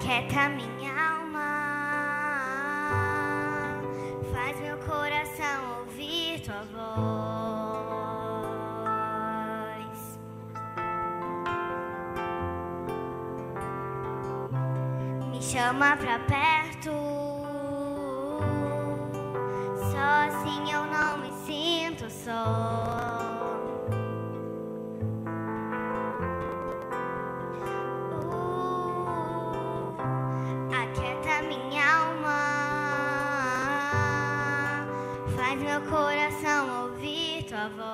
Aquieta minha alma, faz meu coração ouvir tua voz. Me chama pra perto, só assim eu não me sinto só. Faz meu coração ouvir tua voz.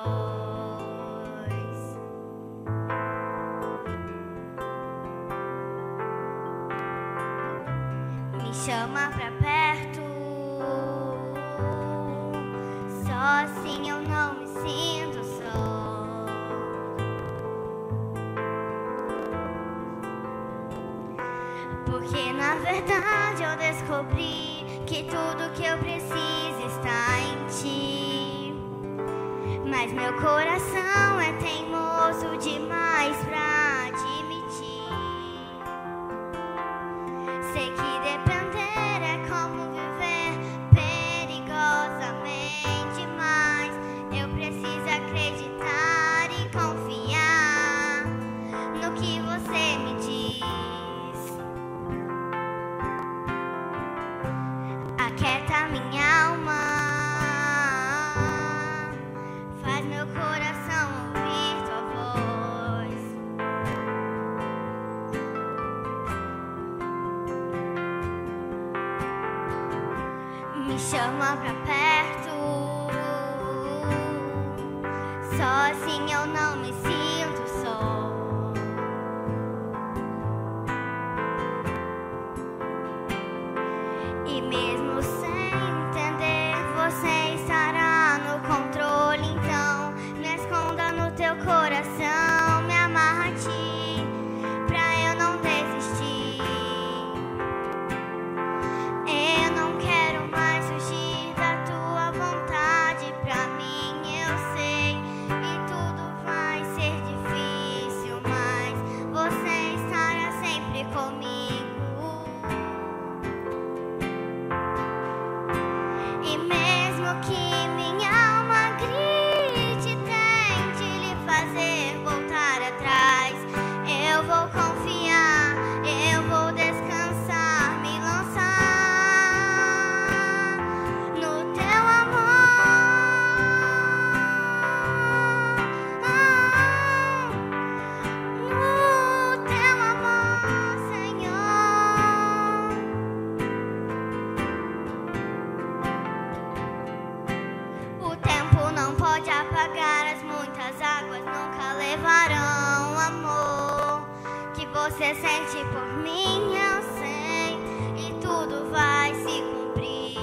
Me chama pra perto, só assim eu não me sinto só. Porque na verdade eu descobri que tudo que eu preciso está em ti. Mas meu coração é teimoso demais pra admitir. Sei que depender é como viver perigosamente, mas eu preciso acreditar e confiar no que você me diz. Aquieta minha alma, faz meu coração ouvir tua voz. Me chama pra perto, só assim eu não me sinto só. E mesmo sem entender, você estará no controle. Então me esconda no teu coração, me amarra a ti, pra eu não desistir. Eu não quero mais fugir da tua vontade pra mim, eu sei. E tudo vai ser difícil, mas você estará sempre comigo. E mesmo que minha alma grite, tente lhe fazer voltar atrás, eu vou confiar, eu vou descansar, me lançar no teu amor, no teu amor, Senhor. O tempo não pode apagar as muitas águas, nunca levarão o amor que você sente por mim, eu sei, e tudo vai se cumprir.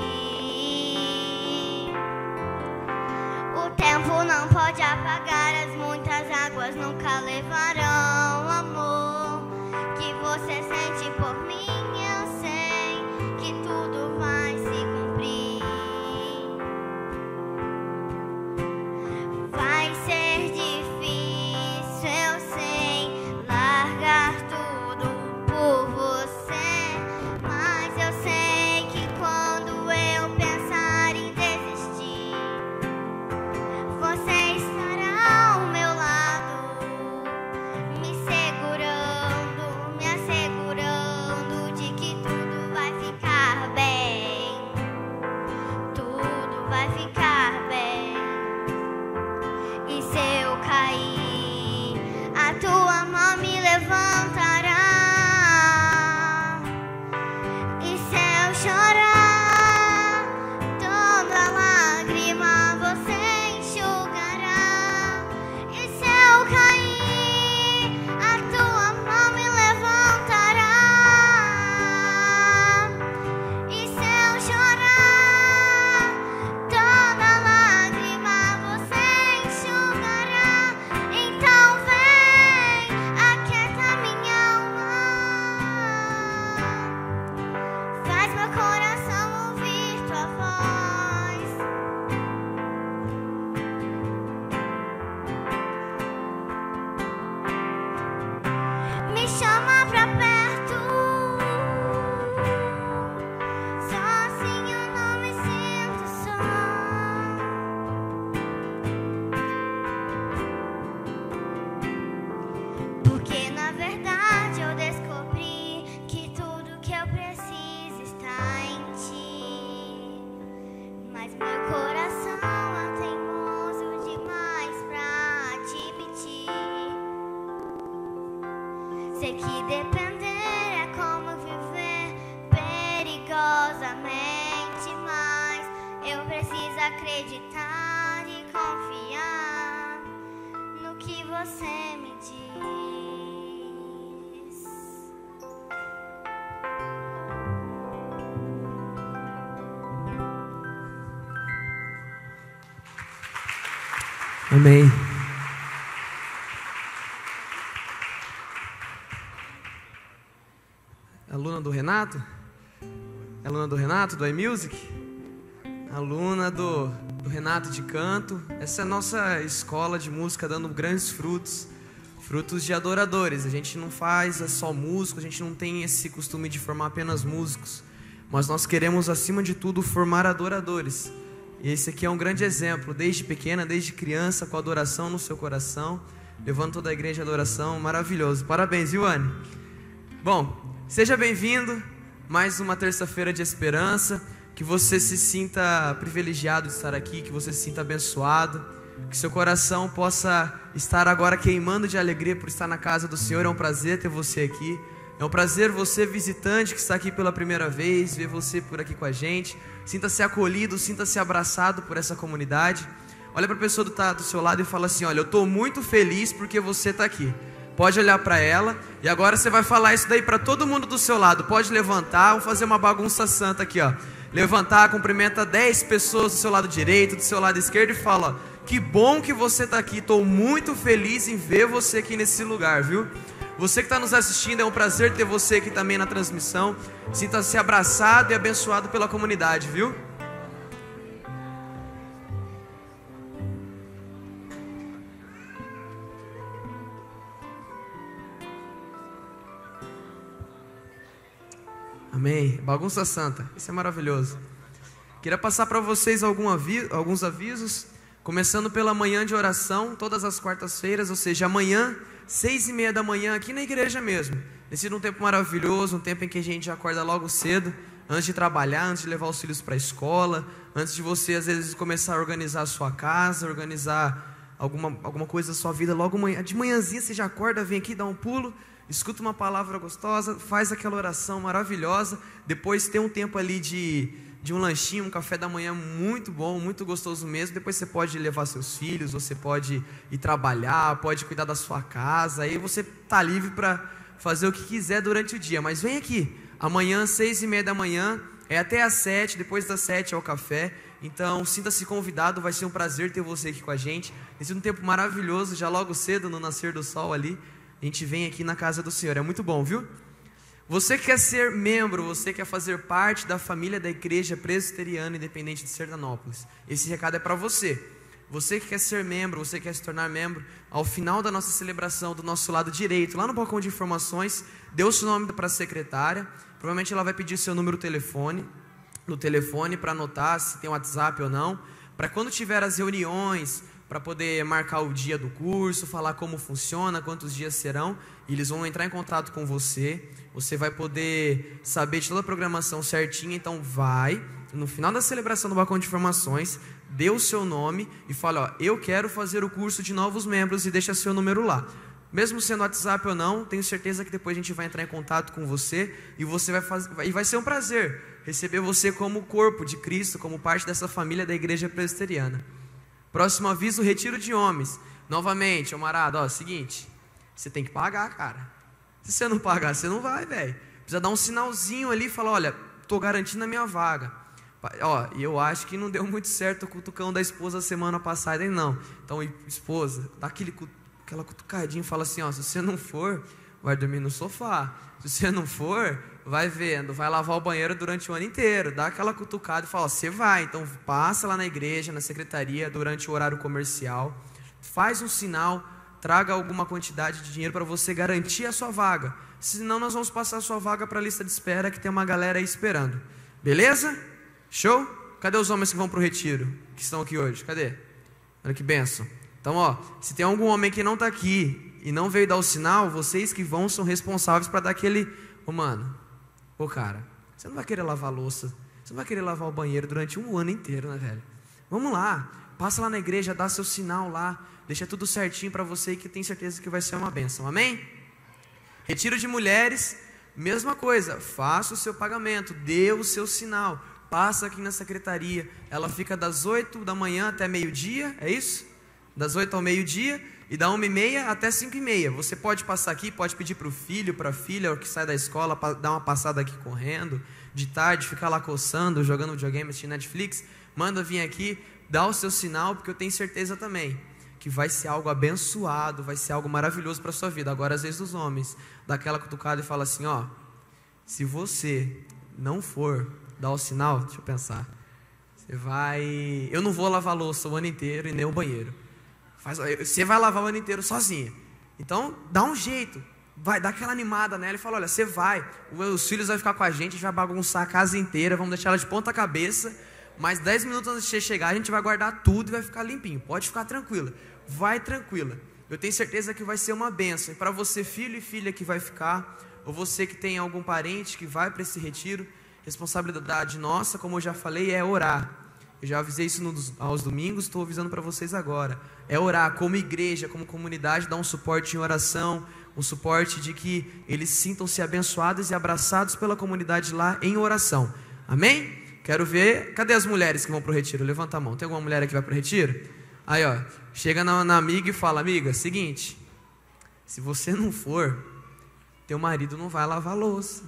O tempo não pode apagar as muitas águas, nunca levarão o amor que você sente por mim, eu sei, que tudo vai se cumprir. Vai ser difícil, eu sei, largar tudo por você, mas eu sei que quando eu pensar em desistir, você estará ao meu lado, me segurando, me assegurando de que tudo vai ficar bem, tudo vai ficar bem. E se eu cair, a tua mão me levantará. E se eu chorar, toda lágrima você enxugará. E se eu cair, a tua mão me levantará. E se eu chorar, toda lágrima você enxugará. sei que depender é como viver perigosamente, mas eu preciso acreditar e confiar no que você me diz. Amém. Aluna do Renato? Aluna do Renato, do iMusic? Aluna do Renato de canto. Essa é a nossa escola de música dando grandes frutos. Frutos de adoradores. A gente não faz só músico, a gente não tem esse costume de formar apenas músicos. Mas nós queremos, acima de tudo, formar adoradores. E esse aqui é um grande exemplo, desde pequena, desde criança, com adoração no seu coração, levando toda a igreja à adoração, maravilhoso. Parabéns, Ioane. Bom, seja bem-vindo, mais uma terça-feira de esperança, que você se sinta privilegiado de estar aqui, que você se sinta abençoado, que seu coração possa estar agora queimando de alegria por estar na casa do Senhor. É um prazer ter você aqui. É um prazer você, visitante, que está aqui pela primeira vez, ver você por aqui com a gente. Sinta-se acolhido, sinta-se abraçado por essa comunidade. Olha para a pessoa que está do seu lado e fala assim: olha, eu estou muito feliz porque você está aqui. Pode olhar para ela e agora você vai falar isso daí para todo mundo do seu lado. Pode levantar, vamos fazer uma bagunça santa aqui, ó. Levantar, cumprimenta 10 pessoas do seu lado direito, do seu lado esquerdo e fala: ó, que bom que você está aqui, estou muito feliz em ver você aqui nesse lugar, viu? Você que está nos assistindo, é um prazer ter você aqui também na transmissão. Sinta-se abraçado e abençoado pela comunidade, viu? Amém. Bagunça santa, isso é maravilhoso. Queria passar para vocês alguns avisos. Começando pela manhã de oração, todas as quartas-feiras, ou seja, amanhã, 6:30 da manhã, aqui na igreja mesmo. Tem sido um tempo maravilhoso, um tempo em que a gente acorda logo cedo, antes de trabalhar, antes de levar os filhos para a escola, antes de você, às vezes, começar a organizar a sua casa, organizar alguma coisa da sua vida. Logo de manhãzinha você já acorda, vem aqui, dá um pulo, escuta uma palavra gostosa, faz aquela oração maravilhosa. Depois tem um tempo ali de um lanchinho, um café da manhã muito bom, muito gostoso mesmo. Depois você pode levar seus filhos, você pode ir trabalhar, pode cuidar da sua casa. Aí você está livre para fazer o que quiser durante o dia. Mas vem aqui, amanhã 6:30 da manhã, é até às 7, depois das 7 é o café. Então sinta-se convidado, vai ser um prazer ter você aqui com a gente. Tem sido um tempo maravilhoso, já logo cedo no nascer do sol ali, a gente vem aqui na casa do Senhor, é muito bom, viu? Você que quer ser membro, você quer fazer parte da família da Igreja Presbiteriana Independente de Sertanópolis, esse recado é para você. Você que quer ser membro, você que quer se tornar membro, ao final da nossa celebração, do nosso lado direito, lá no balcão de informações, dê o seu nome para a secretária. Provavelmente ela vai pedir seu número no telefone para anotar se tem WhatsApp ou não, para quando tiver as reuniões, para poder marcar o dia do curso, falar como funciona, quantos dias serão, e eles vão entrar em contato com você. Você vai poder saber de toda a programação certinha. Então vai, no final da celebração do balcão de informações, dê o seu nome e fala: ó, eu quero fazer o curso de novos membros, e deixa seu número lá. Mesmo sendo WhatsApp ou não, tenho certeza que depois a gente vai entrar em contato com você, e você vai ser um prazer receber você como corpo de Cristo, como parte dessa família da Igreja Presbiteriana. Próximo aviso, retiro de homens. Novamente, camarada, ó, seguinte, você tem que pagar, cara. Se você não pagar, você não vai, velho. Precisa dar um sinalzinho ali e falar: olha, tô garantindo a minha vaga. Ó, e eu acho que não deu muito certo o cutucão da esposa semana passada, hein, não. Então, esposa, dá aquela cutucadinha e fala assim: ó, se você não for, vai dormir no sofá. Se você não for, vai vendo, vai lavar o banheiro durante o ano inteiro. Dá aquela cutucada e fala: ó, você vai, então passa lá na igreja, na secretaria, durante o horário comercial, faz um sinal, traga alguma quantidade de dinheiro para você garantir a sua vaga. Senão nós vamos passar a sua vaga para a lista de espera, que tem uma galera aí esperando. Beleza? Show? Cadê os homens que vão para o retiro, que estão aqui hoje? Cadê? Olha que bênção. Então, ó, se tem algum homem que não está aqui e não veio dar o sinal, vocês que vão são responsáveis para dar aquele... Ô, mano, ô, cara, você não vai querer lavar a louça, você não vai querer lavar o banheiro durante um ano inteiro, né, velho? Vamos lá, passa lá na igreja, dá seu sinal lá, deixa tudo certinho para você, que tem certeza que vai ser uma bênção, amém? Retiro de mulheres, mesma coisa, faça o seu pagamento, dê o seu sinal, passa aqui na secretaria, ela fica das 8 da manhã até meio-dia, é isso? Das 8 ao meio-dia e da 1h30 até 5h30. Você pode passar aqui, pode pedir para o filho, para a filha que sai da escola, dar uma passada aqui correndo, de tarde, ficar lá coçando, jogando videogame, assistindo Netflix, manda vir aqui, dá o seu sinal, porque eu tenho certeza também que vai ser algo abençoado, vai ser algo maravilhoso para a sua vida. Agora, às vezes, os homens dá aquela cutucada e fala assim, ó, se você não for dar o sinal, deixa eu pensar, eu não vou lavar a louça o ano inteiro e nem o banheiro. Você vai lavar o ano inteiro sozinha. Então, dá um jeito, vai dar aquela animada nela e fala, olha, você vai, os filhos vão ficar com a gente vai bagunçar a casa inteira, vamos deixar ela de ponta cabeça, mas 10 minutos antes de você chegar, a gente vai guardar tudo e vai ficar limpinho. Pode ficar tranquila, vai tranquila. Eu tenho certeza que vai ser uma bênção. E para você, filho e filha que vai ficar, ou você que tem algum parente que vai para esse retiro, responsabilidade nossa, como eu já falei, é orar. Eu já avisei isso aos domingos, estou avisando para vocês agora. É orar como igreja, como comunidade, dar um suporte em oração, um suporte de que eles sintam-se abençoados e abraçados pela comunidade lá em oração. Amém? Quero ver, cadê as mulheres que vão para o retiro? Levanta a mão, tem alguma mulher aqui que vai para o retiro? Aí ó, chega na amiga e fala, amiga, seguinte, se você não for, teu marido não vai lavar a louça,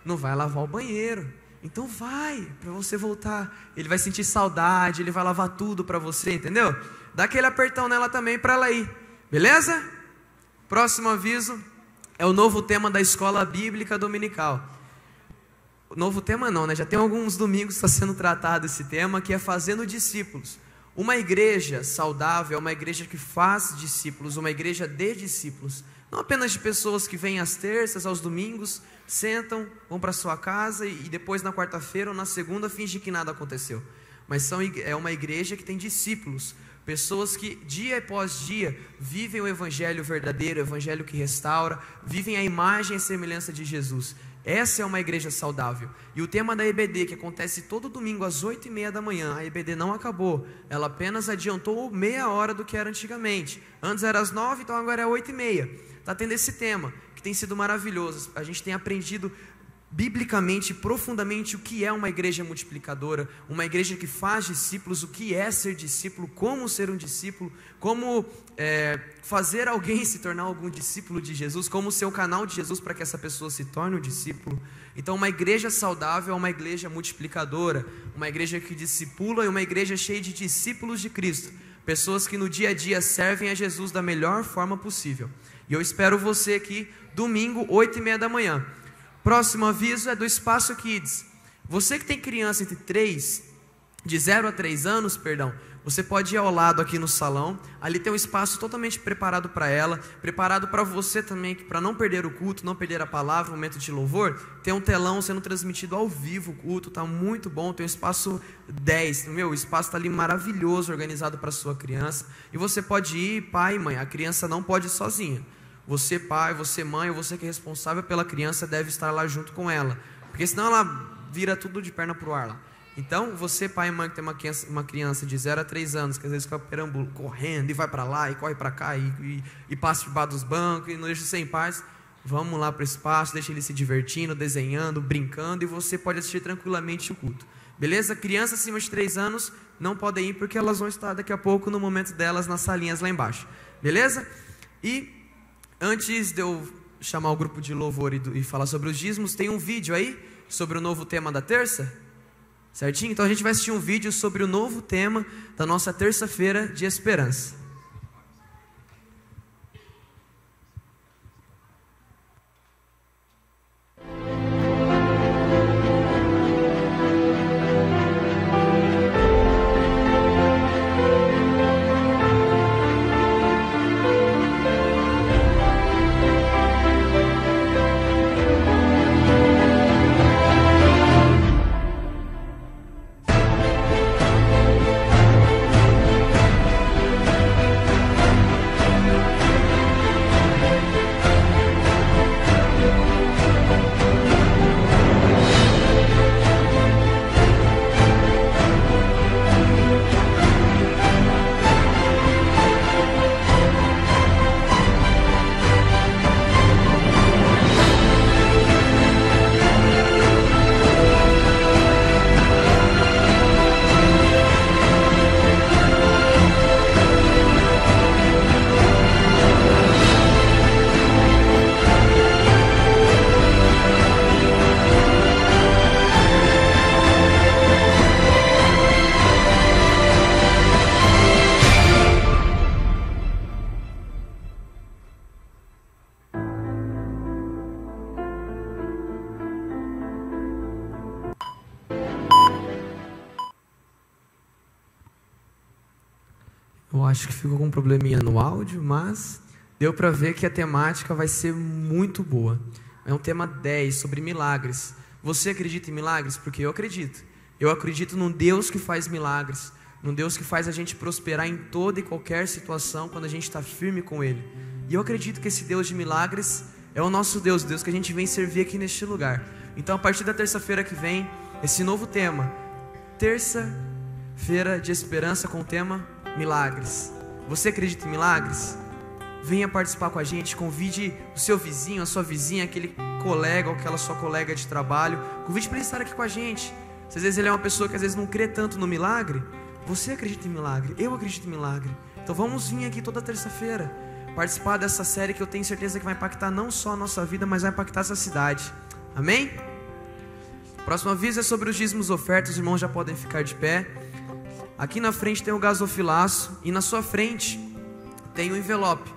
não vai lavar o banheiro, então vai, para você voltar, ele vai sentir saudade, ele vai lavar tudo para você, entendeu? Dá aquele apertão nela também para ela ir, beleza? Próximo aviso é o novo tema da escola bíblica dominical. Novo tema não, né? Já tem alguns domingos que está sendo tratado esse tema, que é fazendo discípulos. Uma igreja saudável é uma igreja que faz discípulos, uma igreja de discípulos. Não apenas de pessoas que vêm às terças, aos domingos, sentam, vão para sua casa e depois na quarta-feira ou na segunda fingem que nada aconteceu. Mas é uma igreja que tem discípulos, pessoas que dia após dia vivem o evangelho verdadeiro, o evangelho que restaura, vivem a imagem e a semelhança de Jesus. Essa é uma igreja saudável. E o tema da EBD, que acontece todo domingo às 8h30 da manhã, a EBD não acabou, ela apenas adiantou meia hora do que era antigamente. Antes era às 9h, então agora é 8h30. Está tendo esse tema, que tem sido maravilhoso. A gente tem aprendido biblicamente, profundamente, o que é uma igreja multiplicadora, uma igreja que faz discípulos, o que é ser discípulo, como ser um discípulo, como fazer alguém se tornar algum discípulo de Jesus, como ser o canal de Jesus para que essa pessoa se torne um discípulo. Então uma igreja saudável é uma igreja multiplicadora, uma igreja que discipula e uma igreja cheia de discípulos de Cristo, pessoas que no dia a dia servem a Jesus da melhor forma possível. E eu espero você aqui domingo 8h30 da manhã. Próximo aviso é do Espaço Kids. Você que tem criança de 0 a 3 anos, você pode ir ao lado aqui no salão. Ali tem um espaço totalmente preparado para ela, preparado para você também, para não perder o culto, não perder a palavra, o momento de louvor. Tem um telão sendo transmitido ao vivo o culto, está muito bom. Tem o espaço 10, o espaço está ali maravilhoso, organizado para a sua criança. E você pode ir, pai e mãe, a criança não pode ir sozinha. Você pai, você mãe, ou você que é responsável pela criança deve estar lá junto com ela, porque senão ela vira tudo de perna para o ar lá. Então, você pai e mãe que tem uma criança de 0 a 3 anos, que às vezes fica perambulando, correndo, e vai para lá, e corre para cá, e passa debaixo dos bancos, e não deixa sem paz, vamos lá para o espaço, deixa ele se divertindo, desenhando, brincando, e você pode assistir tranquilamente o culto. Beleza? Crianças acima de 3 anos não podem ir, porque elas vão estar daqui a pouco no momento delas nas salinhas lá embaixo. Beleza? E antes de eu chamar o grupo de louvor e falar sobre os dízimos, tem um vídeo aí sobre o novo tema da terça, certinho? Então a gente vai assistir um vídeo sobre o novo tema da nossa terça-feira de esperança. acho que ficou com um probleminha no áudio, mas deu para ver que a temática vai ser muito boa. É um tema 10 sobre milagres. Você acredita em milagres? Porque eu acredito. Eu acredito num Deus que faz milagres, num Deus que faz a gente prosperar em toda e qualquer situação quando a gente está firme com Ele. E eu acredito que esse Deus de milagres é o nosso Deus, o Deus que a gente vem servir aqui neste lugar. Então, a partir da terça-feira que vem, esse novo tema, terça-feira de esperança com o tema milagres. Você acredita em milagres? Venha participar com a gente, convide o seu vizinho, a sua vizinha, aquele colega ou aquela sua colega de trabalho, convide para ele estar aqui com a gente. Se às vezes ele é uma pessoa que às vezes não crê tanto no milagre, você acredita em milagre, eu acredito em milagre. Então vamos vir aqui toda terça-feira, participar dessa série que eu tenho certeza que vai impactar não só a nossa vida, mas vai impactar essa cidade. Amém? Próximo aviso é sobre os dízimos ofertas, os irmãos já podem ficar de pé. Aqui na frente tem o gasofilaço e na sua frente tem o envelope.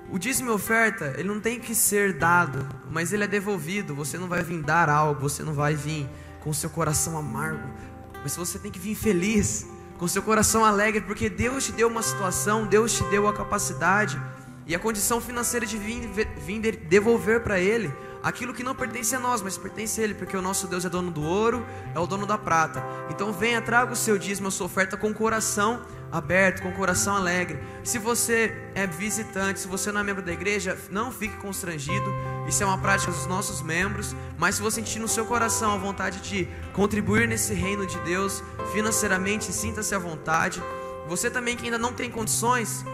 O dízimo e oferta, ele não tem que ser dado, mas ele é devolvido. Você não vai vir dar algo, você não vai vir com o seu coração amargo, mas você tem que vir feliz, com o seu coração alegre, porque Deus te deu uma situação, Deus te deu a capacidade e a condição financeira de vir devolver para Ele aquilo que não pertence a nós, mas pertence a Ele, porque o nosso Deus é dono do ouro, é o dono da prata. Então venha, traga o seu dízimo, a sua oferta com o coração aberto, com o coração alegre. Se você é visitante, se você não é membro da igreja, não fique constrangido, isso é uma prática dos nossos membros. Mas se você sentir no seu coração a vontade de contribuir nesse reino de Deus financeiramente, sinta-se à vontade. Você também que ainda não tem condições,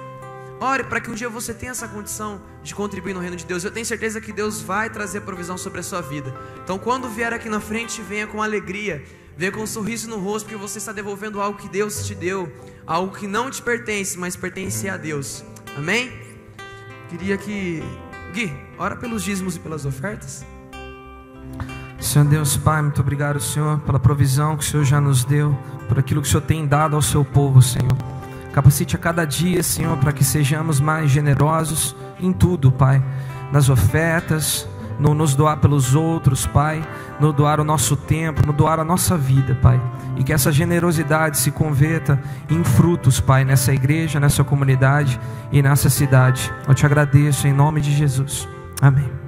ore para que um dia você tenha essa condição de contribuir no reino de Deus. Eu tenho certeza que Deus vai trazer provisão sobre a sua vida. Então quando vier aqui na frente, venha com alegria, venha com um sorriso no rosto, porque você está devolvendo algo que Deus te deu, algo que não te pertence, mas pertence a Deus. Amém? Queria que... Gui, ora pelos dízimos e pelas ofertas. Senhor Deus, Pai, muito obrigado, Senhor, pela provisão que o Senhor já nos deu, por aquilo que o Senhor tem dado ao seu povo, Senhor. Capacite a cada dia, Senhor, para que sejamos mais generosos em tudo, Pai. Nas ofertas, no nos doar pelos outros, Pai, no doar o nosso tempo, no doar a nossa vida, Pai. E que essa generosidade se converta em frutos, Pai, nessa igreja, nessa comunidade e nessa cidade. Eu te agradeço em nome de Jesus. Amém.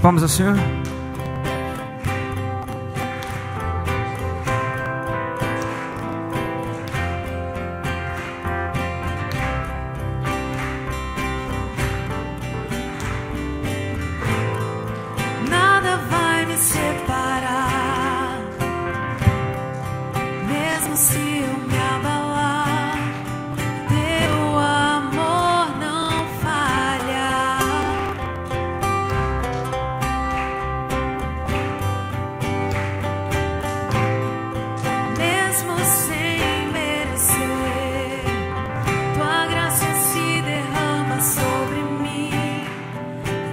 Palmas ao Senhor. Nada vai me separar, mesmo se eu me abalar, teu amor não falha. Mesmo sem merecer, tua graça se derrama sobre mim,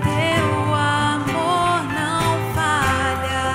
teu amor não falha.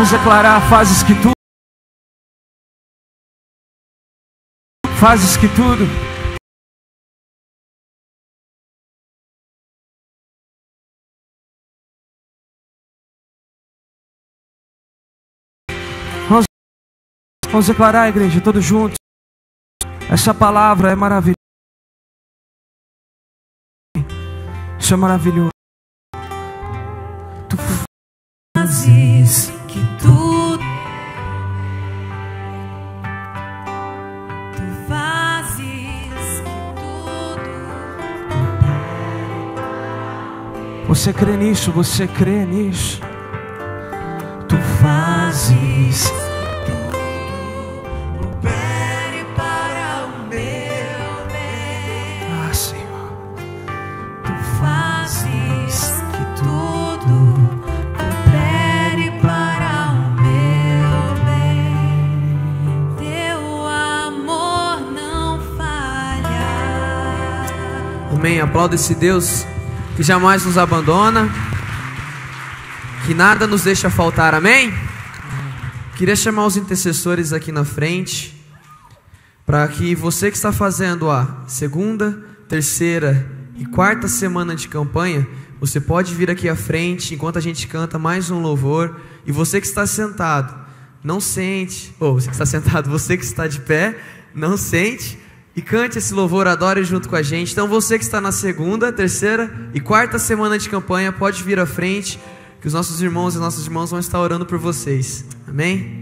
Vamos declarar: fazes que tudo. Fazes que tudo. Vamos declarar, igreja, todos juntos. Essa palavra é maravilhosa. Isso é maravilhoso. Tu fazes que tudo. Tu fazes que tudo. Você crê nisso? Você crê nisso? Tu fazes. Amém. Aplauda esse Deus que jamais nos abandona, que nada nos deixa faltar. Amém. Queria chamar os intercessores aqui na frente, para que você que está fazendo a segunda, terceira e quarta semana de campanha, você pode vir aqui à frente enquanto a gente canta mais um louvor. E você que está sentado, não sente. Ou você que está sentado, você que está de pé, não sente. E cante esse louvor, adore junto com a gente. Então você que está na segunda, terceira e quarta semana de campanha, pode vir à frente, que os nossos irmãos e nossas irmãs vão estar orando por vocês. Amém?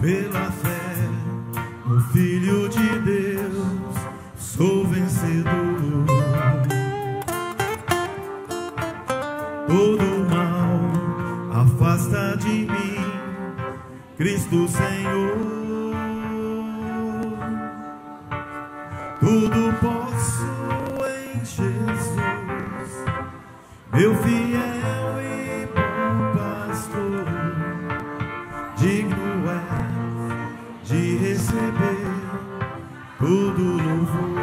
Pela fé no Filho de Deus, sou vencedor. Todo mal afasta de mim, Cristo Senhor. Tudo posso em Jesus, meu fiel e bom pastor. Digno de receber todo louvor.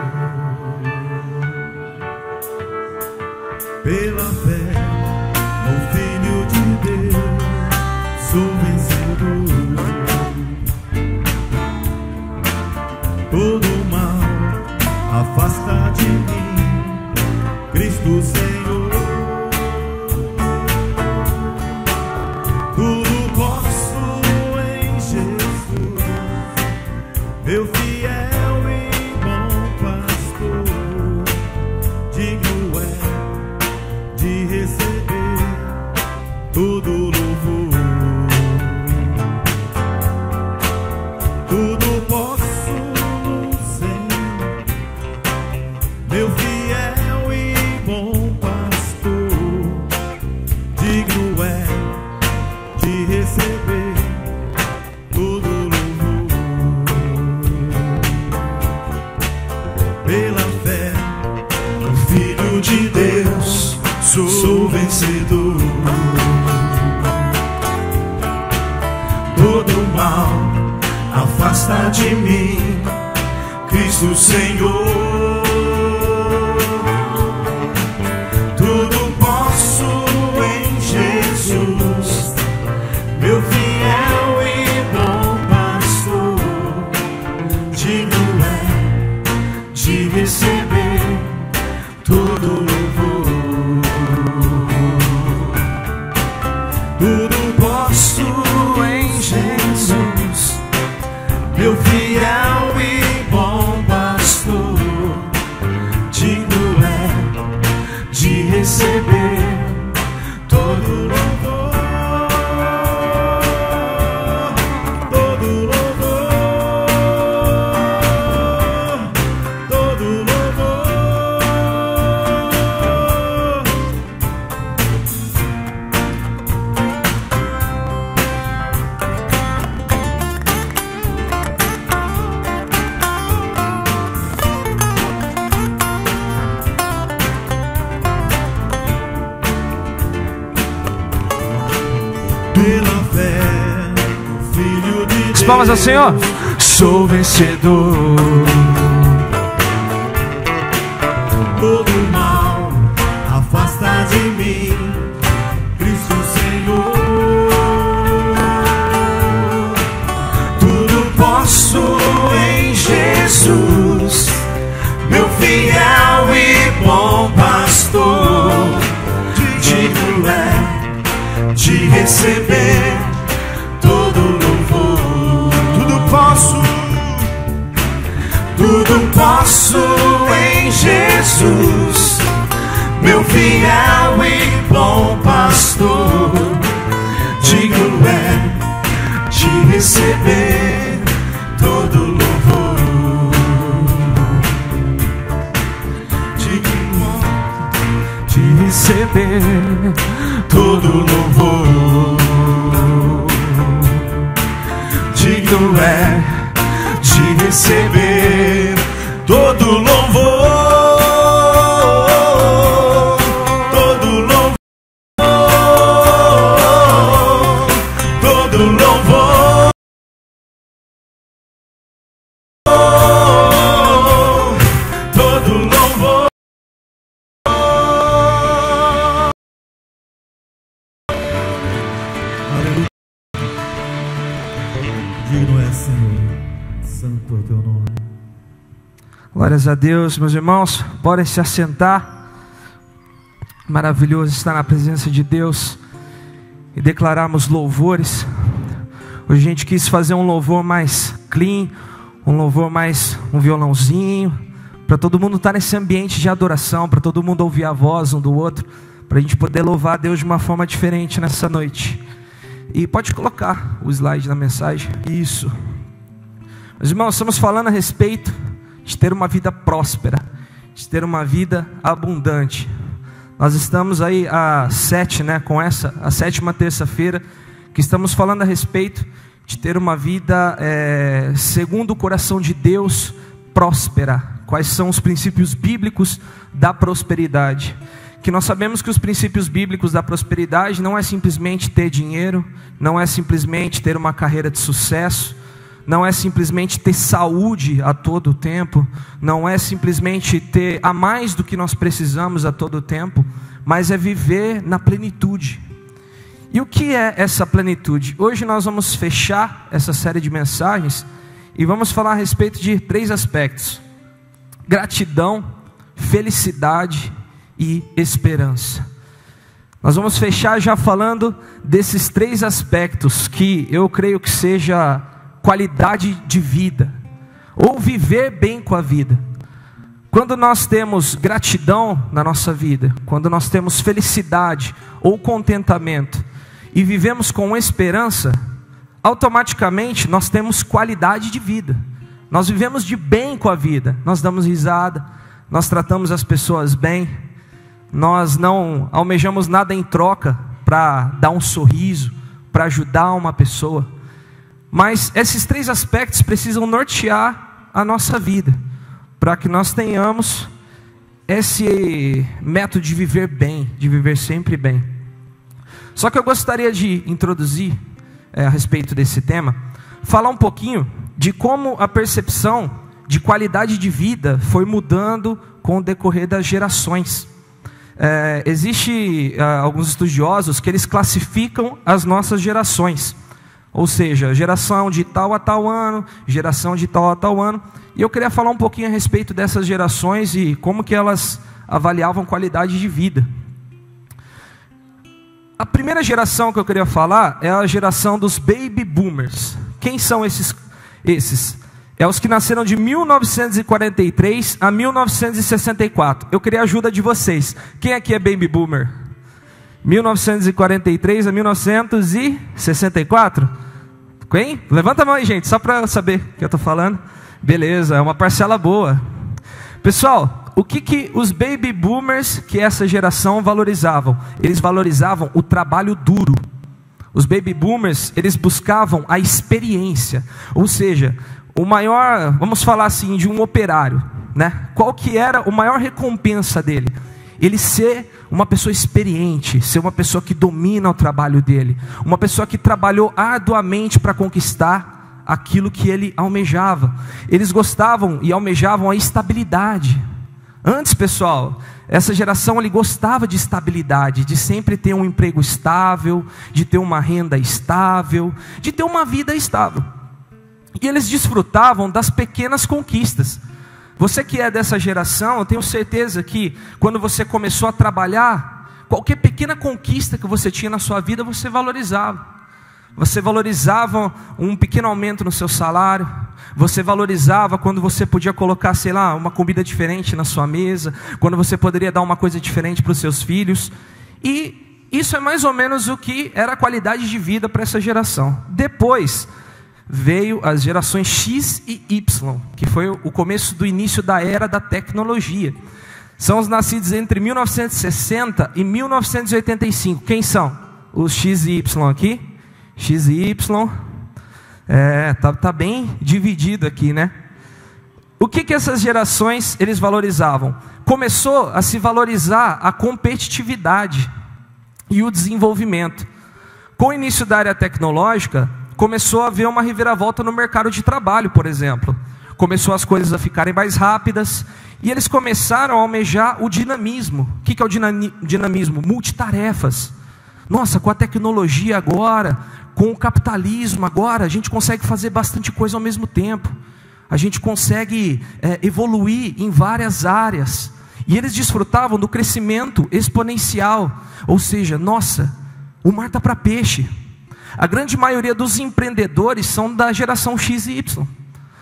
Pela fé no Filho de Deus, sou vencedor. Todo mal afasta de mim, Cristo Senhor. Tudo posso em Jesus, meu fiel e bom pastor. Digno é de receber todo louvor. Tudo posso no Senhor, meu fiel e bom pastor. Digno é de receber todo louvor. Pela fé no Filho de Deus, sou vencedor. Todo mal afasta de mim, Cristo Senhor. Tudo posso em Jesus, meu fiel e bom pastor. Digno é de receber todo louvor. Tudo posso em Jesus, meu fiel e bom pastor. Digno é de receber todo louvor. de As palmas ao Senhor. Sou vencedor. Todo mal afasta de mim, Cristo Senhor. Tudo posso em Jesus, meu fiel e bom pastor. Digno é de receber todo louvor. Tudo posso em Jesus, meu fiel e bom pastor. Digno é de receber todo louvor. Digno de receber todo louvor. Digno é de receber todo louvor. Todo louvor. Todo louvor. Todo louvor. Aleluia. Digno é, Senhor, santo é o teu nome. Glórias a Deus, meus irmãos, podem se assentar. Maravilhoso estar na presença de Deus e declararmos louvores. Hoje a gente quis fazer um louvor mais clean, um louvor mais um violãozinho, para todo mundo estar nesse ambiente de adoração, para todo mundo ouvir a voz um do outro, para a gente poder louvar a Deus de uma forma diferente nessa noite. E pode colocar o slide na mensagem. Isso. Meus irmãos, estamos falando a respeito de ter uma vida próspera, de ter uma vida abundante. Nós estamos aí a 7, a 7ª terça-feira, que estamos falando a respeito de ter uma vida segundo o coração de Deus, próspera. Quais são os princípios bíblicos da prosperidade? Que nós sabemos que os princípios bíblicos da prosperidade não é simplesmente ter dinheiro, não é simplesmente ter uma carreira de sucesso, não é simplesmente ter saúde a todo tempo, não é simplesmente ter a mais do que nós precisamos a todo tempo, mas é viver na plenitude. E o que é essa plenitude? Hoje nós vamos fechar essa série de mensagens e vamos falar a respeito de 3 aspectos: gratidão, felicidade e esperança. Nós vamos fechar já falando desses 3 aspectos que eu creio que seja qualidade de vida, ou viver bem com a vida. Quando nós temos gratidão na nossa vida, quando nós temos felicidade ou contentamento e vivemos com esperança, automaticamente nós temos qualidade de vida. Nós vivemos de bem com a vida, nós damos risada, nós tratamos as pessoas bem, nós não almejamos nada em troca para dar um sorriso, para ajudar uma pessoa. Mas esses 3 aspectos precisam nortear a nossa vida, para que nós tenhamos esse método de viver bem, de viver sempre bem. Só que eu gostaria de introduzir, a respeito desse tema, falar um pouquinho de como a percepção de qualidade de vida foi mudando com o decorrer das gerações. Existe alguns estudiosos que eles classificam as nossas gerações, ou seja, geração de tal a tal ano, geração de tal a tal ano. E eu queria falar um pouquinho a respeito dessas gerações e como que elas avaliavam qualidade de vida. A primeira geração que eu queria falar é a geração dos baby boomers. Quem são esses? É os que nasceram de 1943 a 1964. Eu queria a ajuda de vocês. Quem aqui é baby boomer? 1943 a 1964? Quem? Levanta a mão aí, gente, só para eu saber o que eu estou falando. Beleza, é uma parcela boa. Pessoal, o que os baby boomers, que essa geração, valorizavam? Eles valorizavam o trabalho duro. Os baby boomers, eles buscavam a experiência. Ou seja, o maior, vamos falar assim, de um operário, Qual que era a maior recompensa dele? Ele ser uma pessoa experiente, ser uma pessoa que domina o trabalho dele, uma pessoa que trabalhou arduamente para conquistar aquilo que ele almejava. Eles gostavam e almejavam a estabilidade. Antes, pessoal, essa geração ele gostava de estabilidade, de sempre ter um emprego estável, de ter uma renda estável, de ter uma vida estável. E eles desfrutavam das pequenas conquistas. Você que é dessa geração, eu tenho certeza que quando você começou a trabalhar, qualquer pequena conquista que você tinha na sua vida, você valorizava. Você valorizava um pequeno aumento no seu salário. Você valorizava quando você podia colocar, sei lá, uma comida diferente na sua mesa. Quando você poderia dar uma coisa diferente para os seus filhos. E isso é mais ou menos o que era a qualidade de vida para essa geração. Depois veio as gerações X e Y, que foi o começo do início da era da tecnologia. São os nascidos entre 1960 e 1985. Quem são os X e Y aqui? X e Y, tá bem dividido aqui, né? O que essas gerações eles valorizavam? Começou a se valorizar a competitividade e o desenvolvimento. Com o início da área tecnológica, começou a haver uma reviravolta no mercado de trabalho, por exemplo. Começou as coisas a ficarem mais rápidas e eles começaram a almejar o dinamismo. O que é o dinamismo? Multitarefas. Nossa, com a tecnologia agora, com o capitalismo agora, a gente consegue fazer bastante coisa ao mesmo tempo. A gente consegue evoluir em várias áreas. E eles desfrutavam do crescimento exponencial. Ou seja, nossa, o mar está para peixe. A grande maioria dos empreendedores são da geração X e Y.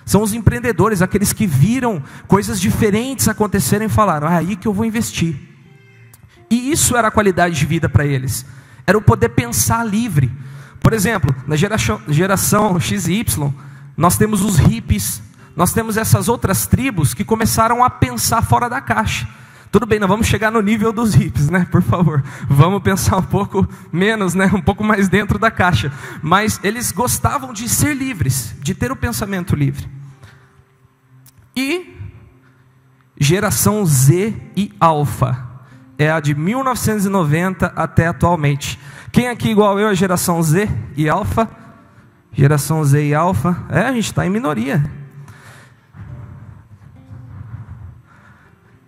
São os empreendedores, aqueles que viram coisas diferentes acontecerem e falaram, é aí que eu vou investir. E isso era a qualidade de vida para eles. Era o poder pensar livre. Por exemplo, na geração X e Y, nós temos os hippies, nós temos essas outras tribos que começaram a pensar fora da caixa. Tudo bem, não vamos chegar no nível dos hippies, né? Por favor, vamos pensar um pouco menos, né? Um pouco mais dentro da caixa. Mas eles gostavam de ser livres, de ter o pensamento livre. E geração Z e Alfa é a de 1990 até atualmente. Quem aqui igual eu é geração Z e Alfa? Geração Z e Alfa. A gente está em minoria.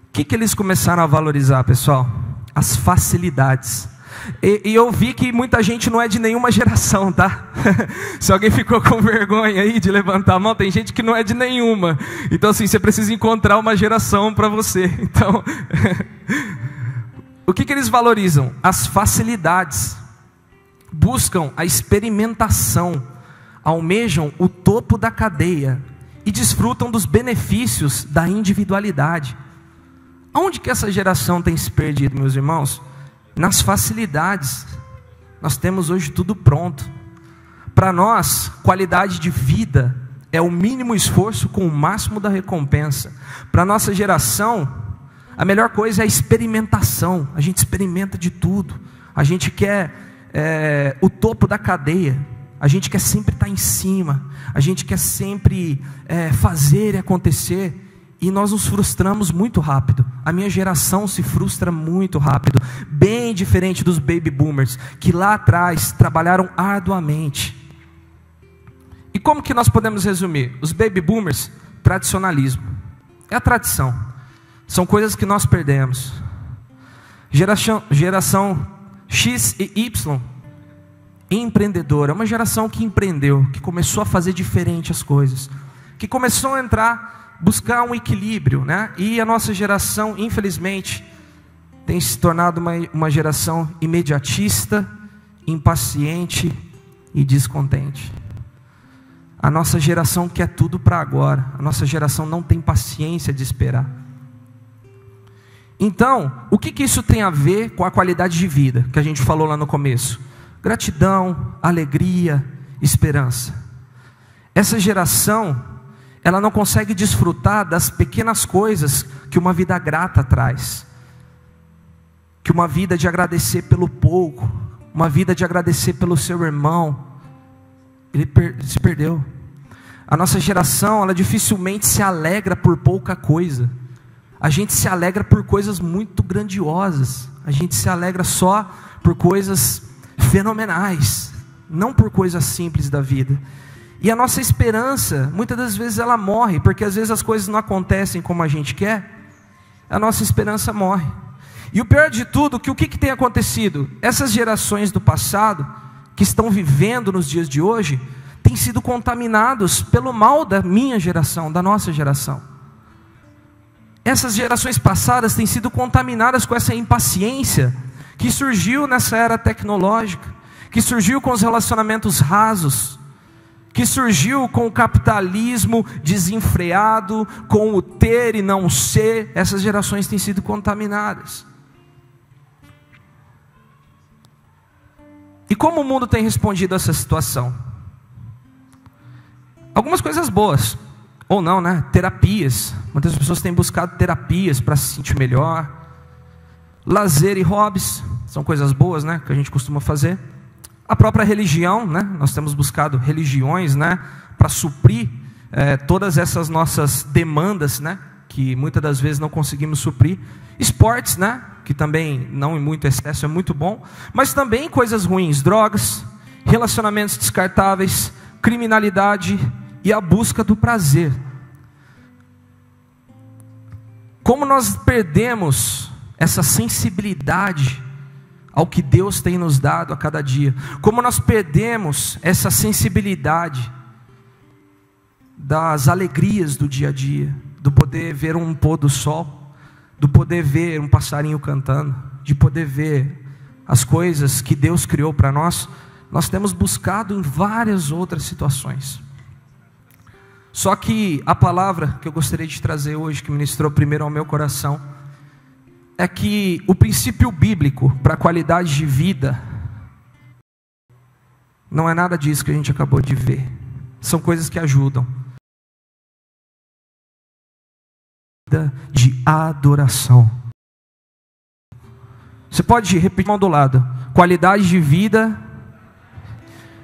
O que eles começaram a valorizar, pessoal? As facilidades. E eu vi que muita gente não é de nenhuma geração, tá? Se alguém ficou com vergonha aí de levantar a mão, tem gente que não é de nenhuma. Então assim, você precisa encontrar uma geração para você. Então, o que eles valorizam? As facilidades. Buscam a experimentação. Almejam o topo da cadeia. E desfrutam dos benefícios da individualidade. Aonde que essa geração tem se perdido, meus irmãos? Nas facilidades. Nós temos hoje tudo pronto. Para nós, qualidade de vida é o mínimo esforço com o máximo da recompensa. Para a nossa geração, a melhor coisa é a experimentação. A gente experimenta de tudo. A gente quer o topo da cadeia. A gente quer sempre estar em cima. A gente quer sempre fazer e acontecer. E nós nos frustramos muito rápido. A minha geração se frustra muito rápido. Bem diferente dos baby boomers, que lá atrás trabalharam arduamente. E como que nós podemos resumir? Os baby boomers, tradicionalismo. É a tradição. São coisas que nós perdemos. Geração X e Y, empreendedora. É uma geração que empreendeu, que começou a fazer diferente as coisas. Que começou a buscar um equilíbrio, né? E a nossa geração, infelizmente, tem se tornado uma geração imediatista, impaciente e descontente. A nossa geração quer tudo para agora. A nossa geração não tem paciência de esperar. Então, o que isso tem a ver com a qualidade de vida que a gente falou lá no começo? Gratidão, alegria, esperança. Essa geração, ela não consegue desfrutar das pequenas coisas que uma vida grata traz. Que uma vida de agradecer pelo pouco, uma vida de agradecer pelo seu irmão. Ele se perdeu. A nossa geração, ela dificilmente se alegra por pouca coisa. A gente se alegra por coisas muito grandiosas. A gente se alegra só por coisas fenomenais, não por coisas simples da vida. E a nossa esperança, muitas das vezes ela morre, porque às vezes as coisas não acontecem como a gente quer, a nossa esperança morre. E o pior de tudo, que o que tem acontecido? Essas gerações do passado, que estão vivendo nos dias de hoje, têm sido contaminados pelo mal da minha geração, da nossa geração. Essas gerações passadas têm sido contaminadas com essa impaciência que surgiu nessa era tecnológica, que surgiu com os relacionamentos rasos, que surgiu com o capitalismo desenfreado, com o ter e não ser. Essas gerações têm sido contaminadas. E como o mundo tem respondido a essa situação? Algumas coisas boas, ou não, né? Terapias. Muitas pessoas têm buscado terapias para se sentir melhor. Lazer e hobbies são coisas boas, né? Que a gente costuma fazer. A própria religião, né? Nós temos buscado religiões, né? Para suprir todas essas nossas demandas, né? Que muitas das vezes não conseguimos suprir. Esportes, né? Que também não em muito excesso é muito bom. Mas também coisas ruins, drogas, relacionamentos descartáveis, criminalidade e a busca do prazer. Como nós perdemos essa sensibilidade ao que Deus tem nos dado a cada dia. Como nós perdemos essa sensibilidade das alegrias do dia a dia, do poder ver um pôr do sol, do poder ver um passarinho cantando, de poder ver as coisas que Deus criou para nós. Nós temos buscado em várias outras situações. Só que a palavra que eu gostaria de trazer hoje, que ministrou primeiro ao meu coração, é que o princípio bíblico para a qualidade de vida não é nada disso que a gente acabou de ver. São coisas que ajudam. De adoração. Você pode repetir mão do lado. Qualidade de vida,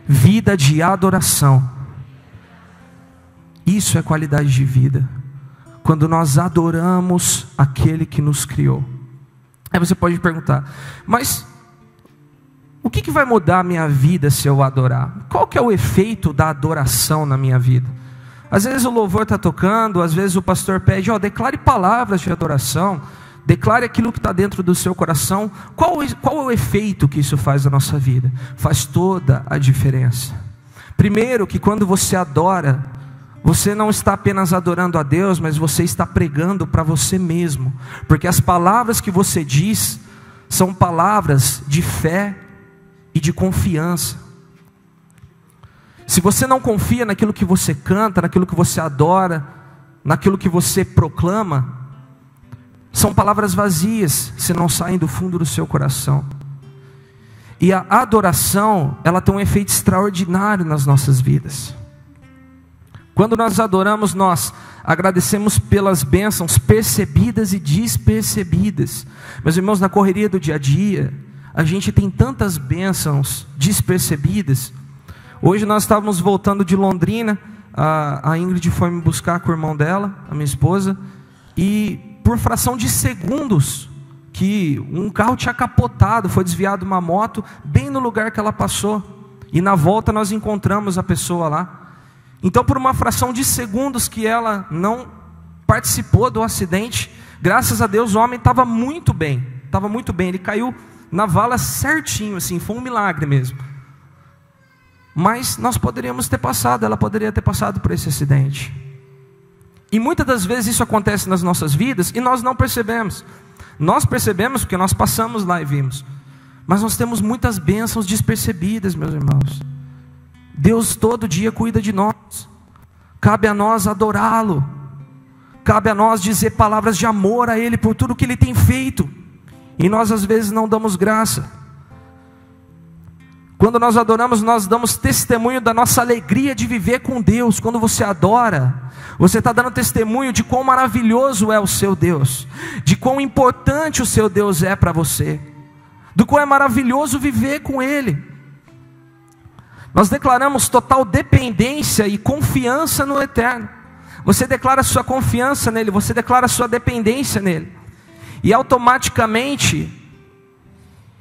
vida de adoração. Isso é qualidade de vida. Quando nós adoramos aquele que nos criou. Aí você pode perguntar, mas o que vai mudar a minha vida se eu adorar? Qual que é o efeito da adoração na minha vida? Às vezes o louvor está tocando, às vezes o pastor pede, declare palavras de adoração, declare aquilo que está dentro do seu coração. Qual é o efeito que isso faz na nossa vida? Faz toda a diferença. Primeiro, que quando você adora, você não está apenas adorando a Deus, mas você está pregando para você mesmo. Porque as palavras que você diz são palavras de fé e de confiança. Se você não confia naquilo que você canta, naquilo que você adora, naquilo que você proclama, são palavras vazias, se não saem do fundo do seu coração. E a adoração, ela tem um efeito extraordinário nas nossas vidas. Quando nós adoramos, nós agradecemos pelas bênçãos percebidas e despercebidas. Meus irmãos, na correria do dia a dia, a gente tem tantas bênçãos despercebidas. Hoje nós estávamos voltando de Londrina, a Ingrid foi me buscar com o irmão dela, a minha esposa, e por fração de segundos, que um carro tinha capotado, foi desviado uma moto, bem no lugar que ela passou, e na volta nós encontramos a pessoa lá. Então, por uma fração de segundos que ela não participou do acidente, graças a Deus o homem estava muito bem, ele caiu na vala certinho, assim, foi um milagre mesmo. Mas nós poderíamos ter passado, ela poderia ter passado por esse acidente. E muitas das vezes isso acontece nas nossas vidas e nós não percebemos. Nós percebemos porque nós passamos lá e vimos. Mas nós temos muitas bênçãos despercebidas, meus irmãos. Deus todo dia cuida de nós. Cabe a nós adorá-lo. Cabe a nós dizer palavras de amor a Ele por tudo que Ele tem feito. E nós às vezes não damos graça. Quando nós adoramos, nós damos testemunho da nossa alegria de viver com Deus. Quando você adora, você está dando testemunho de quão maravilhoso é o seu Deus, de quão importante o seu Deus é para você, do quão é maravilhoso viver com Ele. Nós declaramos total dependência e confiança no Eterno. Você declara sua confiança nele, você declara sua dependência nele, e automaticamente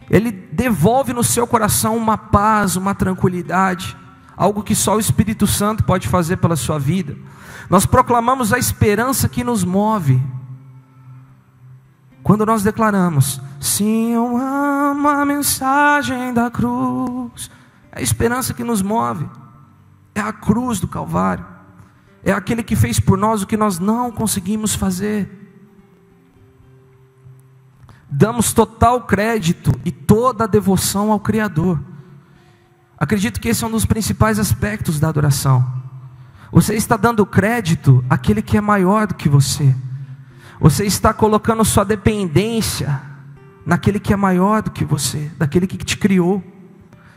Ele devolve no seu coração uma paz, uma tranquilidade. algo que só o Espírito Santo pode fazer pela sua vida. Nós proclamamos a esperança que nos move. Quando nós declaramos: sim, eu amo a mensagem da cruz. É a esperança que nos move. É a cruz do Calvário. É aquele que fez por nós o que nós não conseguimos fazer. Damos total crédito e toda a devoção ao Criador. Acredito que esse é um dos principais aspectos da adoração. Você está dando crédito àquele que é maior do que você. Você está colocando sua dependência naquele que é maior do que você, daquele que te criou.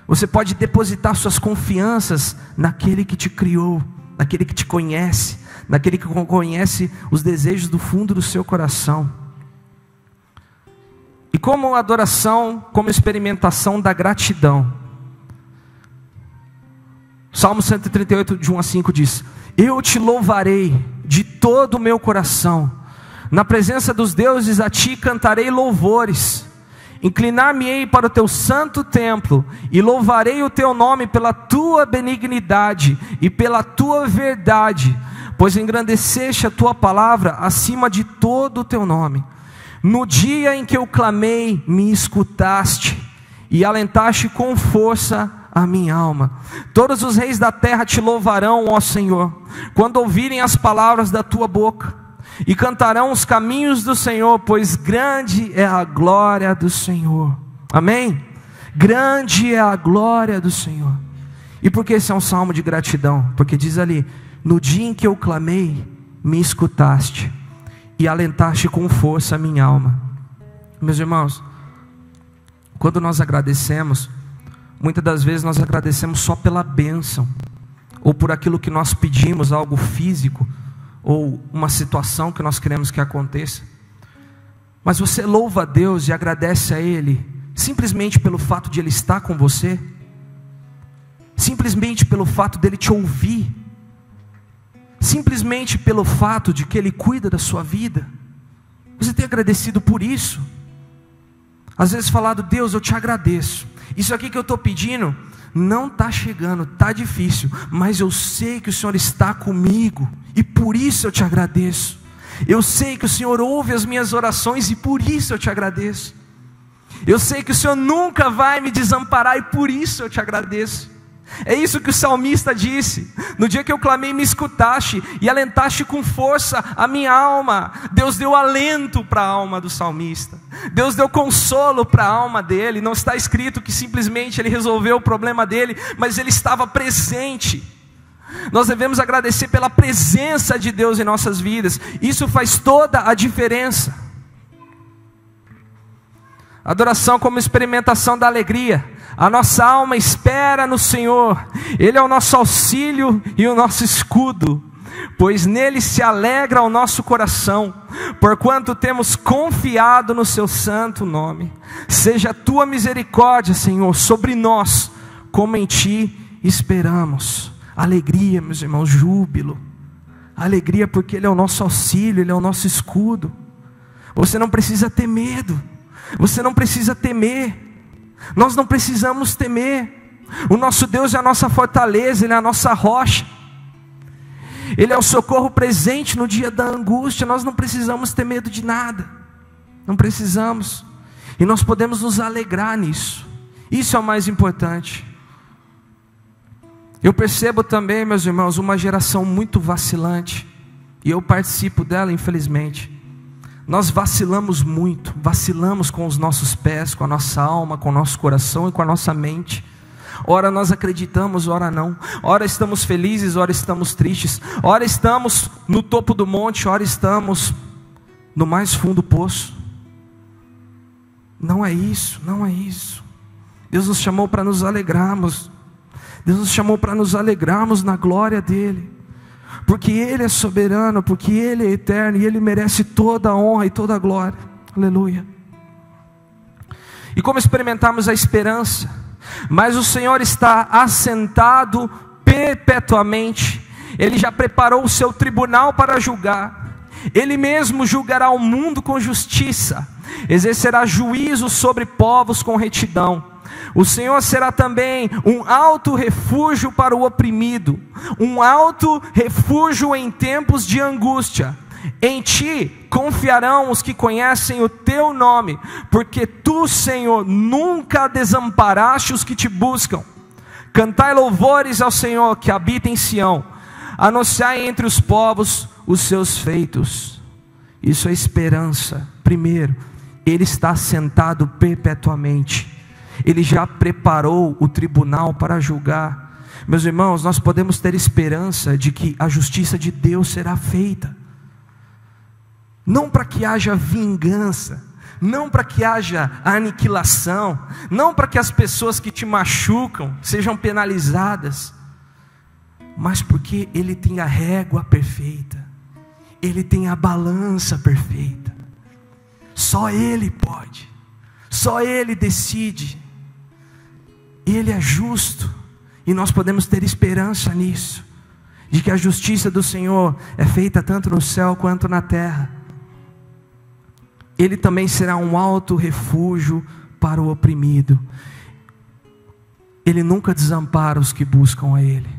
Você pode depositar suas confianças naquele que te criou, naquele que te conhece, naquele que conhece os desejos do fundo do seu coração. E como adoração, como experimentação da gratidão. Salmo 138, de 1 a 5 diz: eu te louvarei de todo o meu coração, na presença dos deuses a ti cantarei louvores, inclinar-me-ei para o teu santo templo, e louvarei o teu nome pela tua benignidade e pela tua verdade, pois engrandeceste a tua palavra acima de todo o teu nome. No dia em que eu clamei, me escutaste, e alentaste com força a minha alma. Todos os reis da terra te louvarão, ó Senhor, quando ouvirem as palavras da tua boca, e cantarão os caminhos do Senhor, pois grande é a glória do Senhor. Amém? Grande é a glória do Senhor. E por que esse é um salmo de gratidão? Porque diz ali: no dia em que eu clamei, me escutaste, e alentaste com força a minha alma. Meus irmãos, quando nós agradecemos, muitas das vezes nós agradecemos só pela bênção, ou por aquilo que nós pedimos, algo físico, ou uma situação que nós queremos que aconteça. Mas você louva a Deus e agradece a Ele simplesmente pelo fato de Ele estar com você, simplesmente pelo fato dEle te ouvir, simplesmente pelo fato de que Ele cuida da sua vida. Você tem agradecido por isso? Às vezes falado: Deus, eu te agradeço, isso aqui que eu estou pedindo não está chegando, está difícil, mas eu sei que o Senhor está comigo, e por isso eu te agradeço. Eu sei que o Senhor ouve as minhas orações, e por isso eu te agradeço. Eu sei que o Senhor nunca vai me desamparar, e por isso eu te agradeço. É isso que o salmista disse: no dia que eu clamei, me escutaste, e alentaste com força a minha alma. Deus deu alento para a alma do salmista, Deus deu consolo para a alma dele. Não está escrito que simplesmente ele resolveu o problema dele, mas ele estava presente. Nós devemos agradecer pela presença de Deus em nossas vidas. Isso faz toda a diferença. Adoração como experimentação da alegria. A nossa alma espera no Senhor, Ele é o nosso auxílio e o nosso escudo, pois nele se alegra o nosso coração, porquanto temos confiado no seu santo nome. Seja a tua misericórdia, Senhor, sobre nós, como em ti esperamos. Alegria, meus irmãos, júbilo, alegria, porque Ele é o nosso auxílio, Ele é o nosso escudo. Você não precisa ter medo, você não precisa temer. Nós não precisamos temer. O nosso Deus é a nossa fortaleza, Ele é a nossa rocha, Ele é o socorro presente no dia da angústia. Nós não precisamos ter medo de nada, não precisamos, e nós podemos nos alegrar nisso. Isso é o mais importante. Eu percebo também, meus irmãos, uma geração muito vacilante, e eu participo dela, infelizmente. Nós vacilamos muito, vacilamos com os nossos pés, com a nossa alma, com o nosso coração e com a nossa mente. Ora nós acreditamos, ora não. Ora estamos felizes, ora estamos tristes. Ora estamos no topo do monte, ora estamos no mais fundo do poço. Não é isso, não é isso. Deus nos chamou para nos alegrarmos. Deus nos chamou para nos alegrarmos na glória dEle. Porque Ele é soberano, porque Ele é eterno, e Ele merece toda a honra e toda a glória. Aleluia. E como experimentarmos a esperança? Mas o Senhor está assentado perpetuamente. Ele já preparou o seu tribunal para julgar. Ele mesmo julgará o mundo com justiça. Exercerá juízo sobre povos com retidão. O Senhor será também um alto refúgio para o oprimido, um alto refúgio em tempos de angústia. Em ti confiarão os que conhecem o teu nome, porque tu, Senhor, nunca desamparaste os que te buscam. Cantai louvores ao Senhor que habita em Sião, anunciai entre os povos os seus feitos. Isso é esperança. Primeiro, Ele está sentado perpetuamente. Ele já preparou o tribunal para julgar. Meus irmãos, nós podemos ter esperança de que a justiça de Deus será feita. Não para que haja vingança, não para que haja aniquilação, não para que as pessoas que te machucam sejam penalizadas, mas porque Ele tem a régua perfeita, Ele tem a balança perfeita. Só Ele pode, só Ele decide. Ele é justo, e nós podemos ter esperança nisso, de que a justiça do Senhor é feita tanto no céu quanto na terra. Ele também será um alto refúgio para o oprimido. Ele nunca desampara os que buscam a Ele.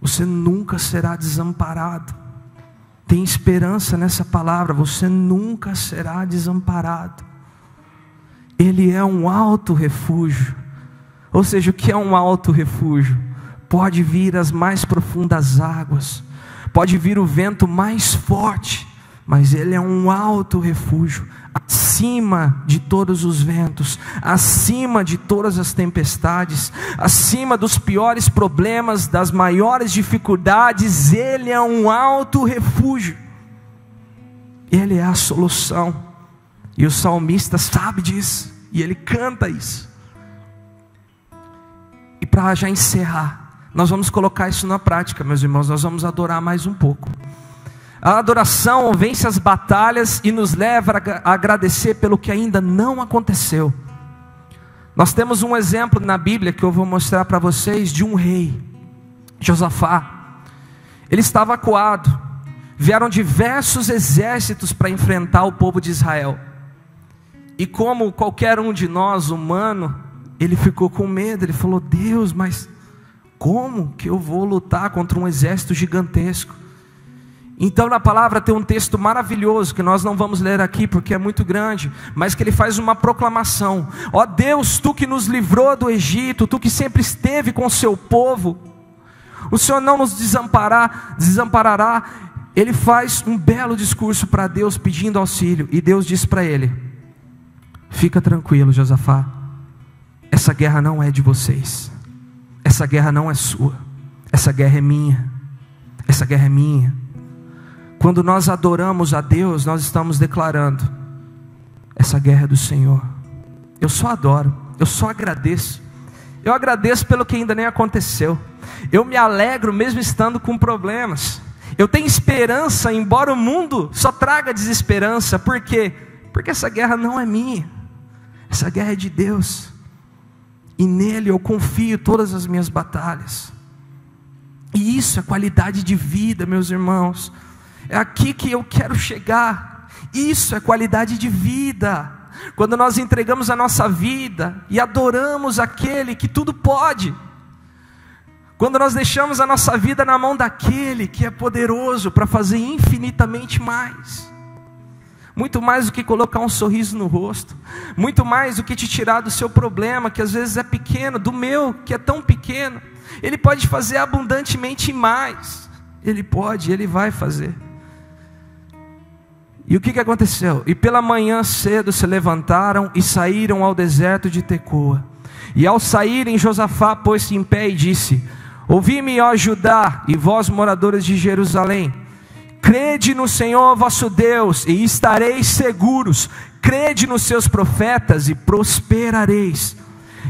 Você nunca será desamparado. Tem esperança nessa palavra. Você nunca será desamparado. Ele é um alto refúgio. Ou seja, o que é um alto refúgio? Pode vir as mais profundas águas, pode vir o vento mais forte, mas Ele é um alto refúgio, acima de todos os ventos, acima de todas as tempestades, acima dos piores problemas, das maiores dificuldades. Ele é um alto refúgio, Ele é a solução, e o salmista sabe disso, e ele canta isso. E para já encerrar, nós vamos colocar isso na prática, meus irmãos. Nós vamos adorar mais um pouco. A adoração vence as batalhas e nos leva a agradecer pelo que ainda não aconteceu. Nós temos um exemplo na Bíblia que eu vou mostrar para vocês, de um rei, Josafá. Ele estava acuado. Vieram diversos exércitos para enfrentar o povo de Israel. E como qualquer um de nós, humano, ele ficou com medo. Ele falou: Deus, mas como que eu vou lutar contra um exército gigantesco? Então na palavra tem um texto maravilhoso, que nós não vamos ler aqui porque é muito grande, mas que ele faz uma proclamação: ó Deus, Tu que nos livrou do Egito, Tu que sempre esteve com o seu povo, o Senhor não nos desamparará. Ele faz um belo discurso para Deus pedindo auxílio, e Deus diz para ele: fica tranquilo, Josafá, essa guerra não é de vocês, essa guerra não é sua, essa guerra é minha, essa guerra é minha. Quando nós adoramos a Deus, nós estamos declarando: essa guerra é do Senhor. Eu só adoro, eu só agradeço. Eu agradeço pelo que ainda nem aconteceu. Eu me alegro mesmo estando com problemas. Eu tenho esperança, embora o mundo só traga desesperança. Por quê? Porque essa guerra não é minha, essa guerra é de Deus, e nele eu confio todas as minhas batalhas. E isso é qualidade de vida, meus irmãos. É aqui que eu quero chegar. Isso é qualidade de vida. Quando nós entregamos a nossa vida e adoramos aquele que tudo pode. Quando nós deixamos a nossa vida na mão daquele que é poderoso para fazer infinitamente mais. Muito mais do que colocar um sorriso no rosto. Muito mais do que te tirar do seu problema, que às vezes é pequeno, do meu, que é tão pequeno. Ele pode fazer abundantemente mais. Ele pode, Ele vai fazer. E o que aconteceu? E pela manhã cedo se levantaram e saíram ao deserto de Tecoa. E ao saírem, Josafá pôs-se em pé e disse: ouvi-me, ó Judá, e vós moradores de Jerusalém, crede no Senhor vosso Deus e estareis seguros, crede nos seus profetas e prosperareis.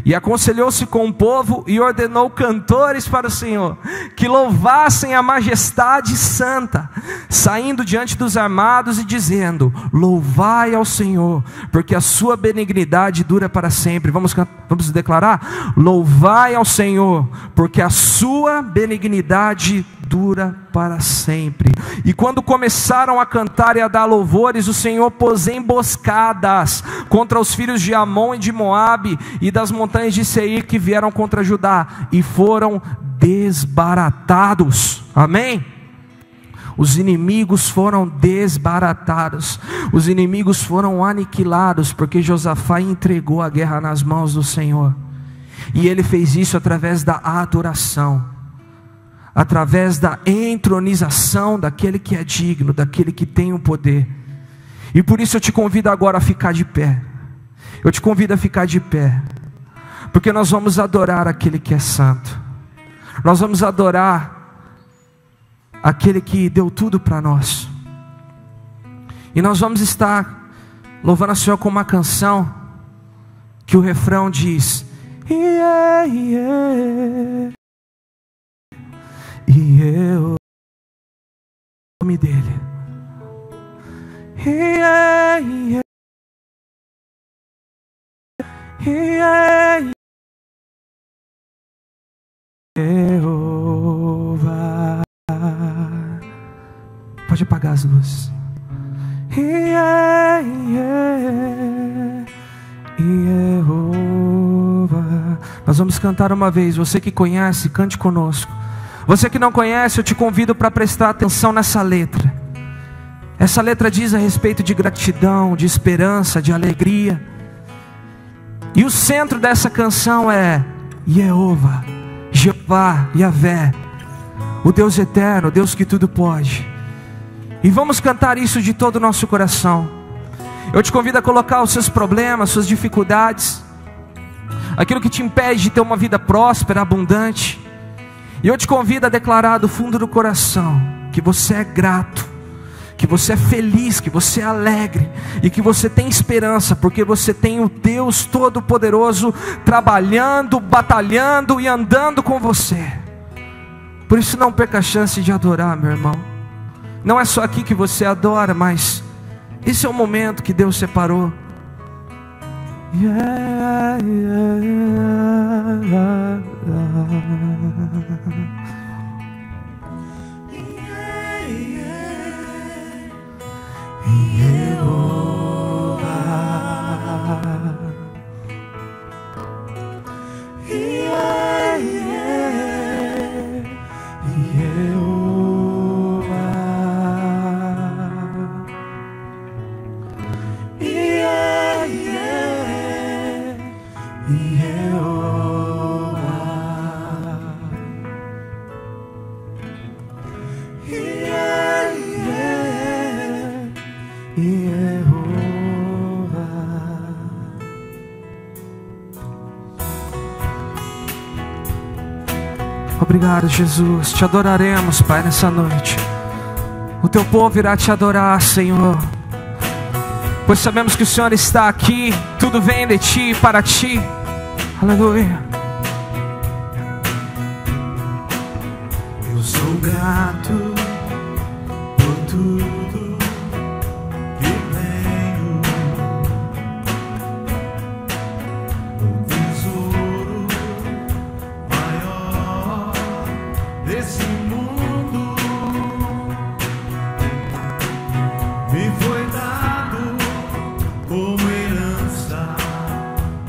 E aconselhou-se com o povo e ordenou cantores para o Senhor, que louvassem a majestade santa, saindo diante dos armados e dizendo: louvai ao Senhor, porque a sua benignidade dura para sempre. Vamos declarar: louvai ao Senhor, porque a sua benignidade dura para sempre. E quando começaram a cantar e a dar louvores, o Senhor pôs emboscadas contra os filhos de Amon e de Moabe e das montanhas de Seir que vieram contra Judá, e foram desbaratados. Amém? Os inimigos foram desbaratados, os inimigos foram aniquilados, porque Josafá entregou a guerra nas mãos do Senhor. E ele fez isso através da adoração, através da entronização daquele que é digno, daquele que tem o poder. E por isso eu te convido agora a ficar de pé. Eu te convido a ficar de pé, porque nós vamos adorar aquele que é santo. Nós vamos adorar aquele que deu tudo para nós. E nós vamos estar louvando o Senhor com uma canção que o refrão diz: yeah, yeah. E eu, o nome dele. Yeah, yeah. Yeah, Jeová. Pode apagar as luzes. Yeah, yeah. Jeová. Nós vamos cantar uma vez. Você que conhece, cante conosco. Você que não conhece, eu te convido para prestar atenção nessa letra. Essa letra diz a respeito de gratidão, de esperança, de alegria. E o centro dessa canção é Jeová, Jeová, Yahvé, o Deus eterno, o Deus que tudo pode. E vamos cantar isso de todo o nosso coração. Eu te convido a colocar os seus problemas, suas dificuldades, aquilo que te impede de ter uma vida próspera, abundante. E eu te convido a declarar do fundo do coração que você é grato, que você é feliz, que você é alegre e que você tem esperança, porque você tem o Deus Todo-Poderoso trabalhando, batalhando e andando com você. Por isso não perca a chance de adorar, meu irmão. Não é só aqui que você adora, mas esse é o momento que Deus separou. Yeah, yeah, yeah, Obrigado, Jesus, te adoraremos, Pai, nessa noite. O teu povo irá te adorar, Senhor, pois sabemos que o Senhor está aqui. Tudo vem de ti e para ti. Aleluia. Eu sou grato por tudo que tenho. O tesouro maior desse mundo me foi dado como herança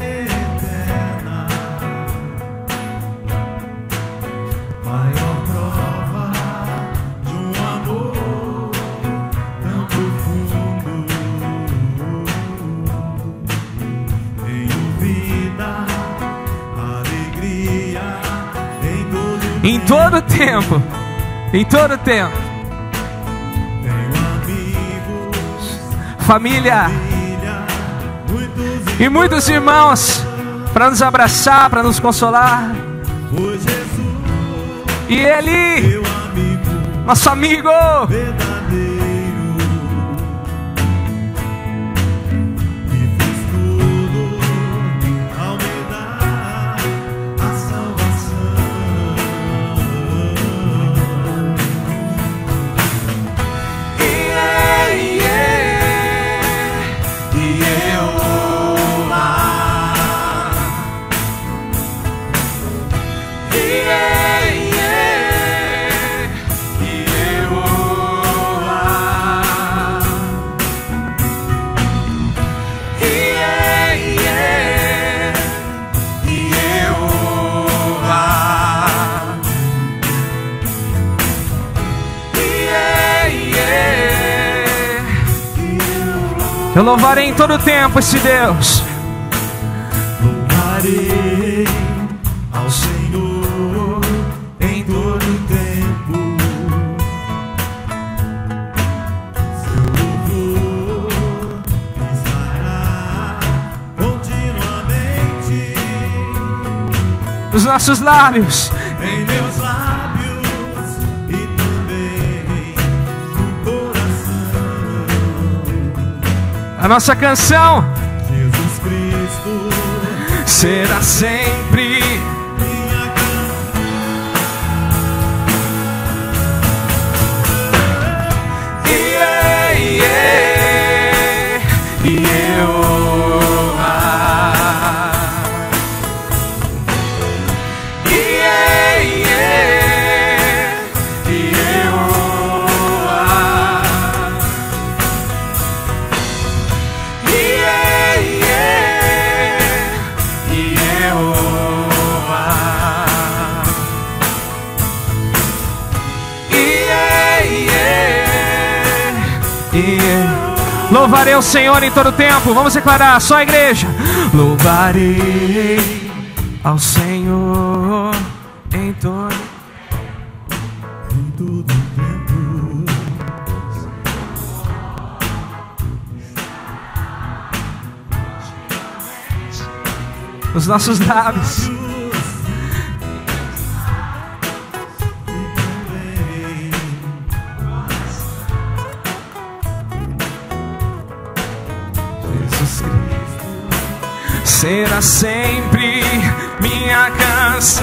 eterna. Maior prova de um amor tão profundo. Tenho vida, alegria em todo tempo. Em todo tempo. Tenho amigos, Família muitos e muitos irmãos para nos abraçar, para nos consolar. por Jesus, E Ele, meu amigo nosso amigo, verdadeiro, e fez tudo ao me dar a salvação. E eu Eu louvarei em todo tempo esse Deus. Louvarei ao Senhor em todo tempo. Seu louvor estará continuamente Nos nossos lábios. em meus lábios e também no coração. A nossa canção Jesus Cristo será sempre. minha canção. E eu louvarei o Senhor em todo tempo. Vamos declarar, só a igreja. Louvarei ao Senhor em todo tempo. os nossos lábios. Será sempre minha canção.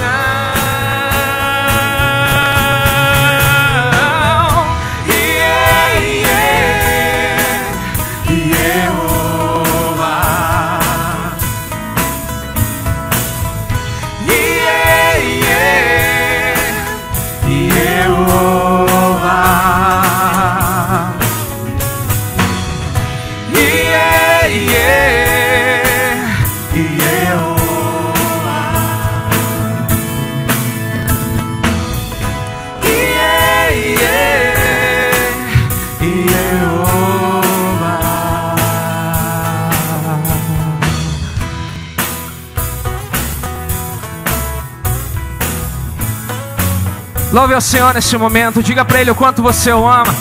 Louve ao Senhor neste momento. Diga para Ele o quanto você o ama.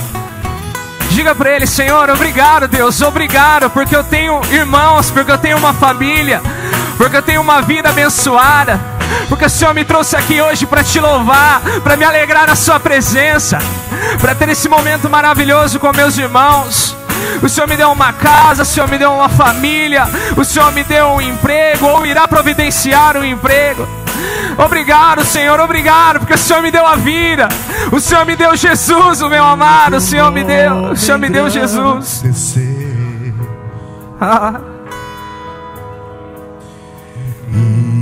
Diga para Ele: Senhor, obrigado, Deus, obrigado, porque eu tenho irmãos, porque eu tenho uma família, porque eu tenho uma vida abençoada, porque o Senhor me trouxe aqui hoje para te louvar, para me alegrar na sua presença, para ter esse momento maravilhoso com meus irmãos. O Senhor me deu uma casa, o Senhor me deu uma família, o Senhor me deu um emprego, ou irá providenciar um emprego. Obrigado, Senhor, obrigado, porque o Senhor me deu a vida. O Senhor me deu Jesus, o meu amado. O Senhor me deu Jesus.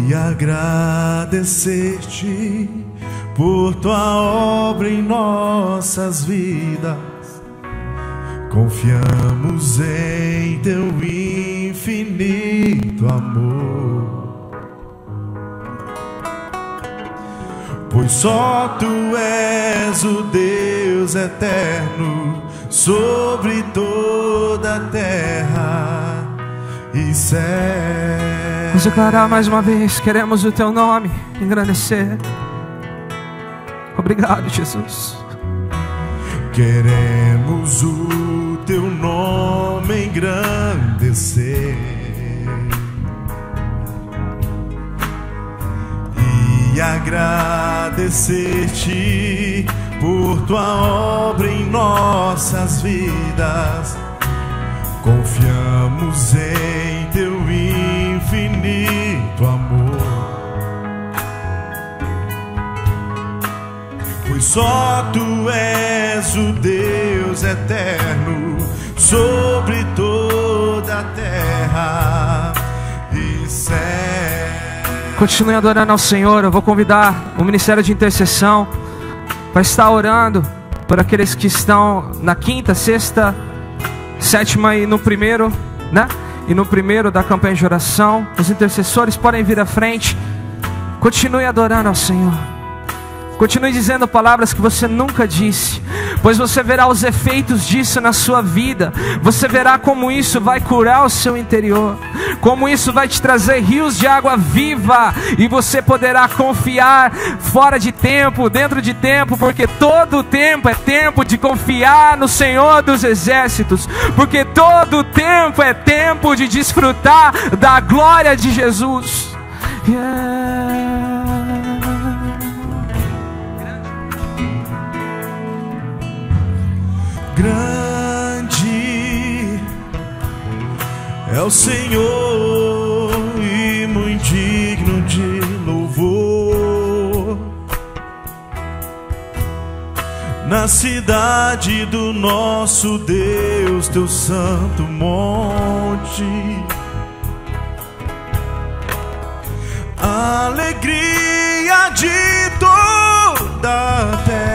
E agradecer-te por tua obra em nossas vidas. Confiamos em teu infinito amor, pois só tu és o Deus eterno sobre toda a terra e céu. Vamos declarar mais uma vez: queremos o teu nome engrandecer. Obrigado, Jesus. Queremos o teu nome engrandecer e agradecer-te por tua obra em nossas vidas. Confiamos em teu infinito amor, pois só tu és o Deus eterno sobre toda a terra e céu. Continue adorando ao Senhor. Eu vou convidar o Ministério de Intercessão para estar orando por aqueles que estão na quinta, sexta, sétima e no primeiro, né? E no primeiro da campanha de oração. Os intercessores podem vir à frente. Continue adorando ao Senhor. Continue dizendo palavras que você nunca disse, pois você verá os efeitos disso na sua vida. Você verá como isso vai curar o seu interior, como isso vai te trazer rios de água viva, e você poderá confiar fora de tempo, dentro de tempo, porque todo tempo é tempo de confiar no Senhor dos Exércitos, porque todo tempo é tempo de desfrutar da glória de Jesus. Grande é o Senhor e muito digno de louvor. Na cidade do nosso Deus, teu santo monte, alegria de toda a terra.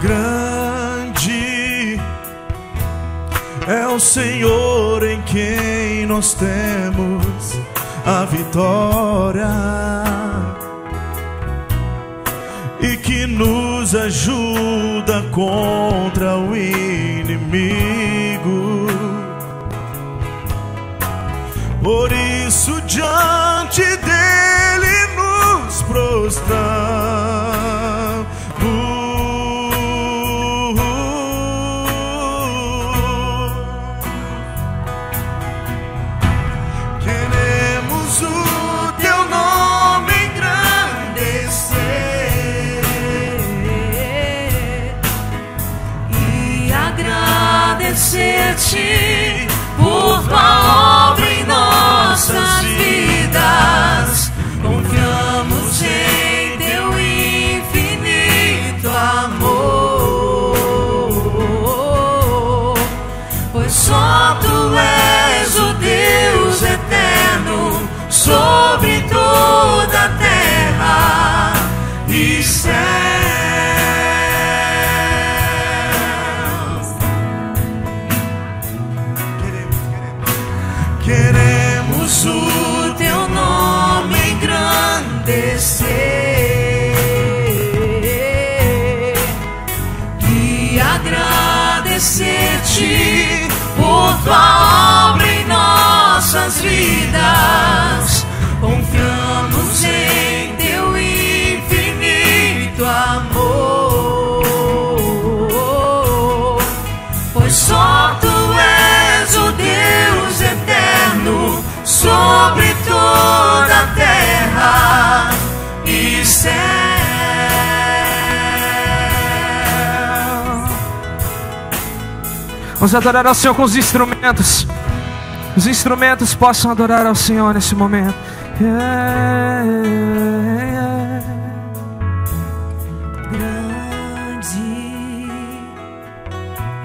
Grande é o Senhor em quem nós temos a vitória, e que nos ajuda contra o inimigo. Por isso diante dele nos prostramos. Queremos o teu nome engrandecer e agradecer-te por tua obra em nossas vidas. Confiamos em teu infinito amor, pois só tu és o Deus eterno sobre toda a terra e céus. Queremos o teu nome engrandecer e agradecer-te por tua obra em nossas vidas. Confiamos em teu infinito amor, pois só tu és o Deus eterno sobre toda a terra e céu. Vamos adorar ao Senhor com os instrumentos. Os instrumentos possam adorar ao Senhor nesse momento. Grande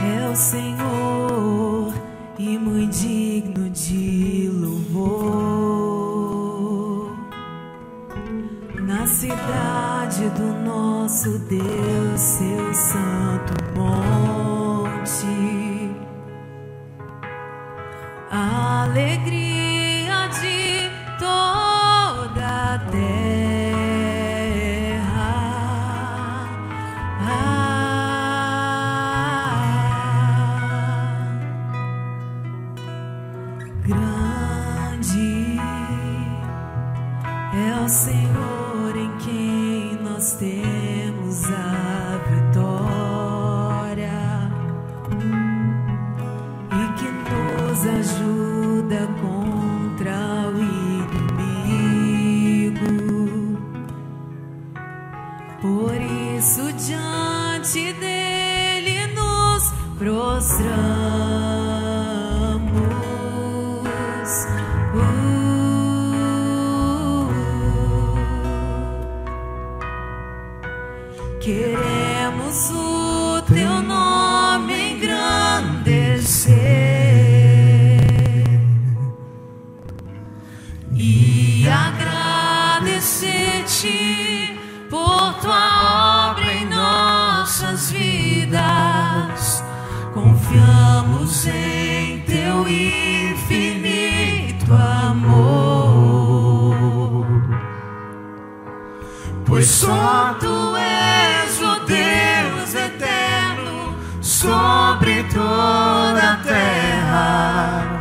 é o Senhor e muito digno de louvor. Na cidade do nosso Deus, seu santo monte, a alegria de toda a terra. Grande é o Senhor em quem nós temos a vitória, e que nos ajuda contra o inimigo. Por isso diante dele nos prostramos. Queremos o teu nome engrandecer e agradecer-te por tua obra em nossas vidas. Confiamos em teu infinito amor, pois só tu és o Deus eterno sobre toda a terra.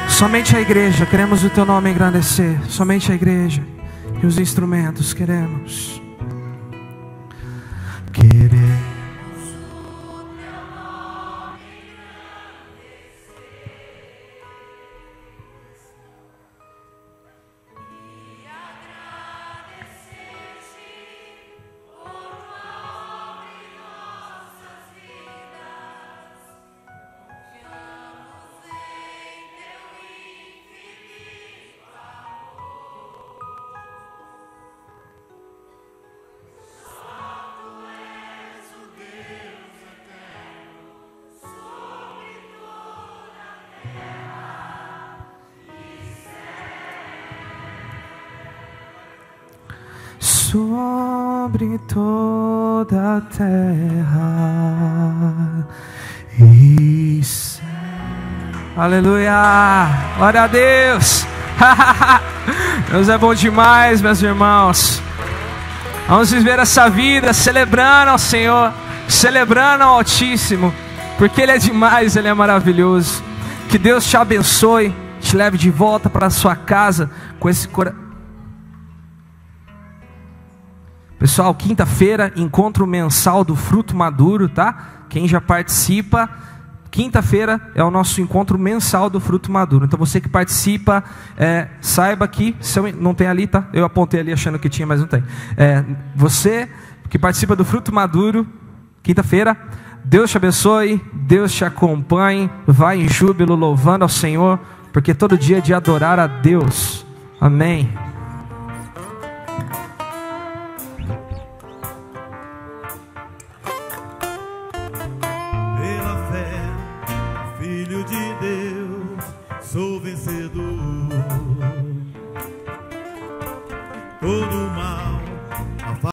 Somente a igreja, queremos o teu nome engrandecer. Somente a igreja e os instrumentos queremos. Sobre toda a terra e céu. Aleluia, glória a Deus. Deus é bom demais, meus irmãos. Vamos viver essa vida celebrando ao Senhor, celebrando ao Altíssimo, porque Ele é demais, Ele é maravilhoso. Que Deus te abençoe, te leve de volta para a sua casa com esse coração. Pessoal, quinta-feira, encontro mensal do Fruto Maduro, tá? Quem já participa, quinta-feira é o nosso encontro mensal do Fruto Maduro. Então você que participa, saiba que, não tem ali, tá? Eu apontei ali achando que tinha, mas não tem. Você que participa do Fruto Maduro, quinta-feira, Deus te abençoe, Deus te acompanhe, vai em júbilo louvando ao Senhor, porque todo dia é de adorar a Deus. Amém.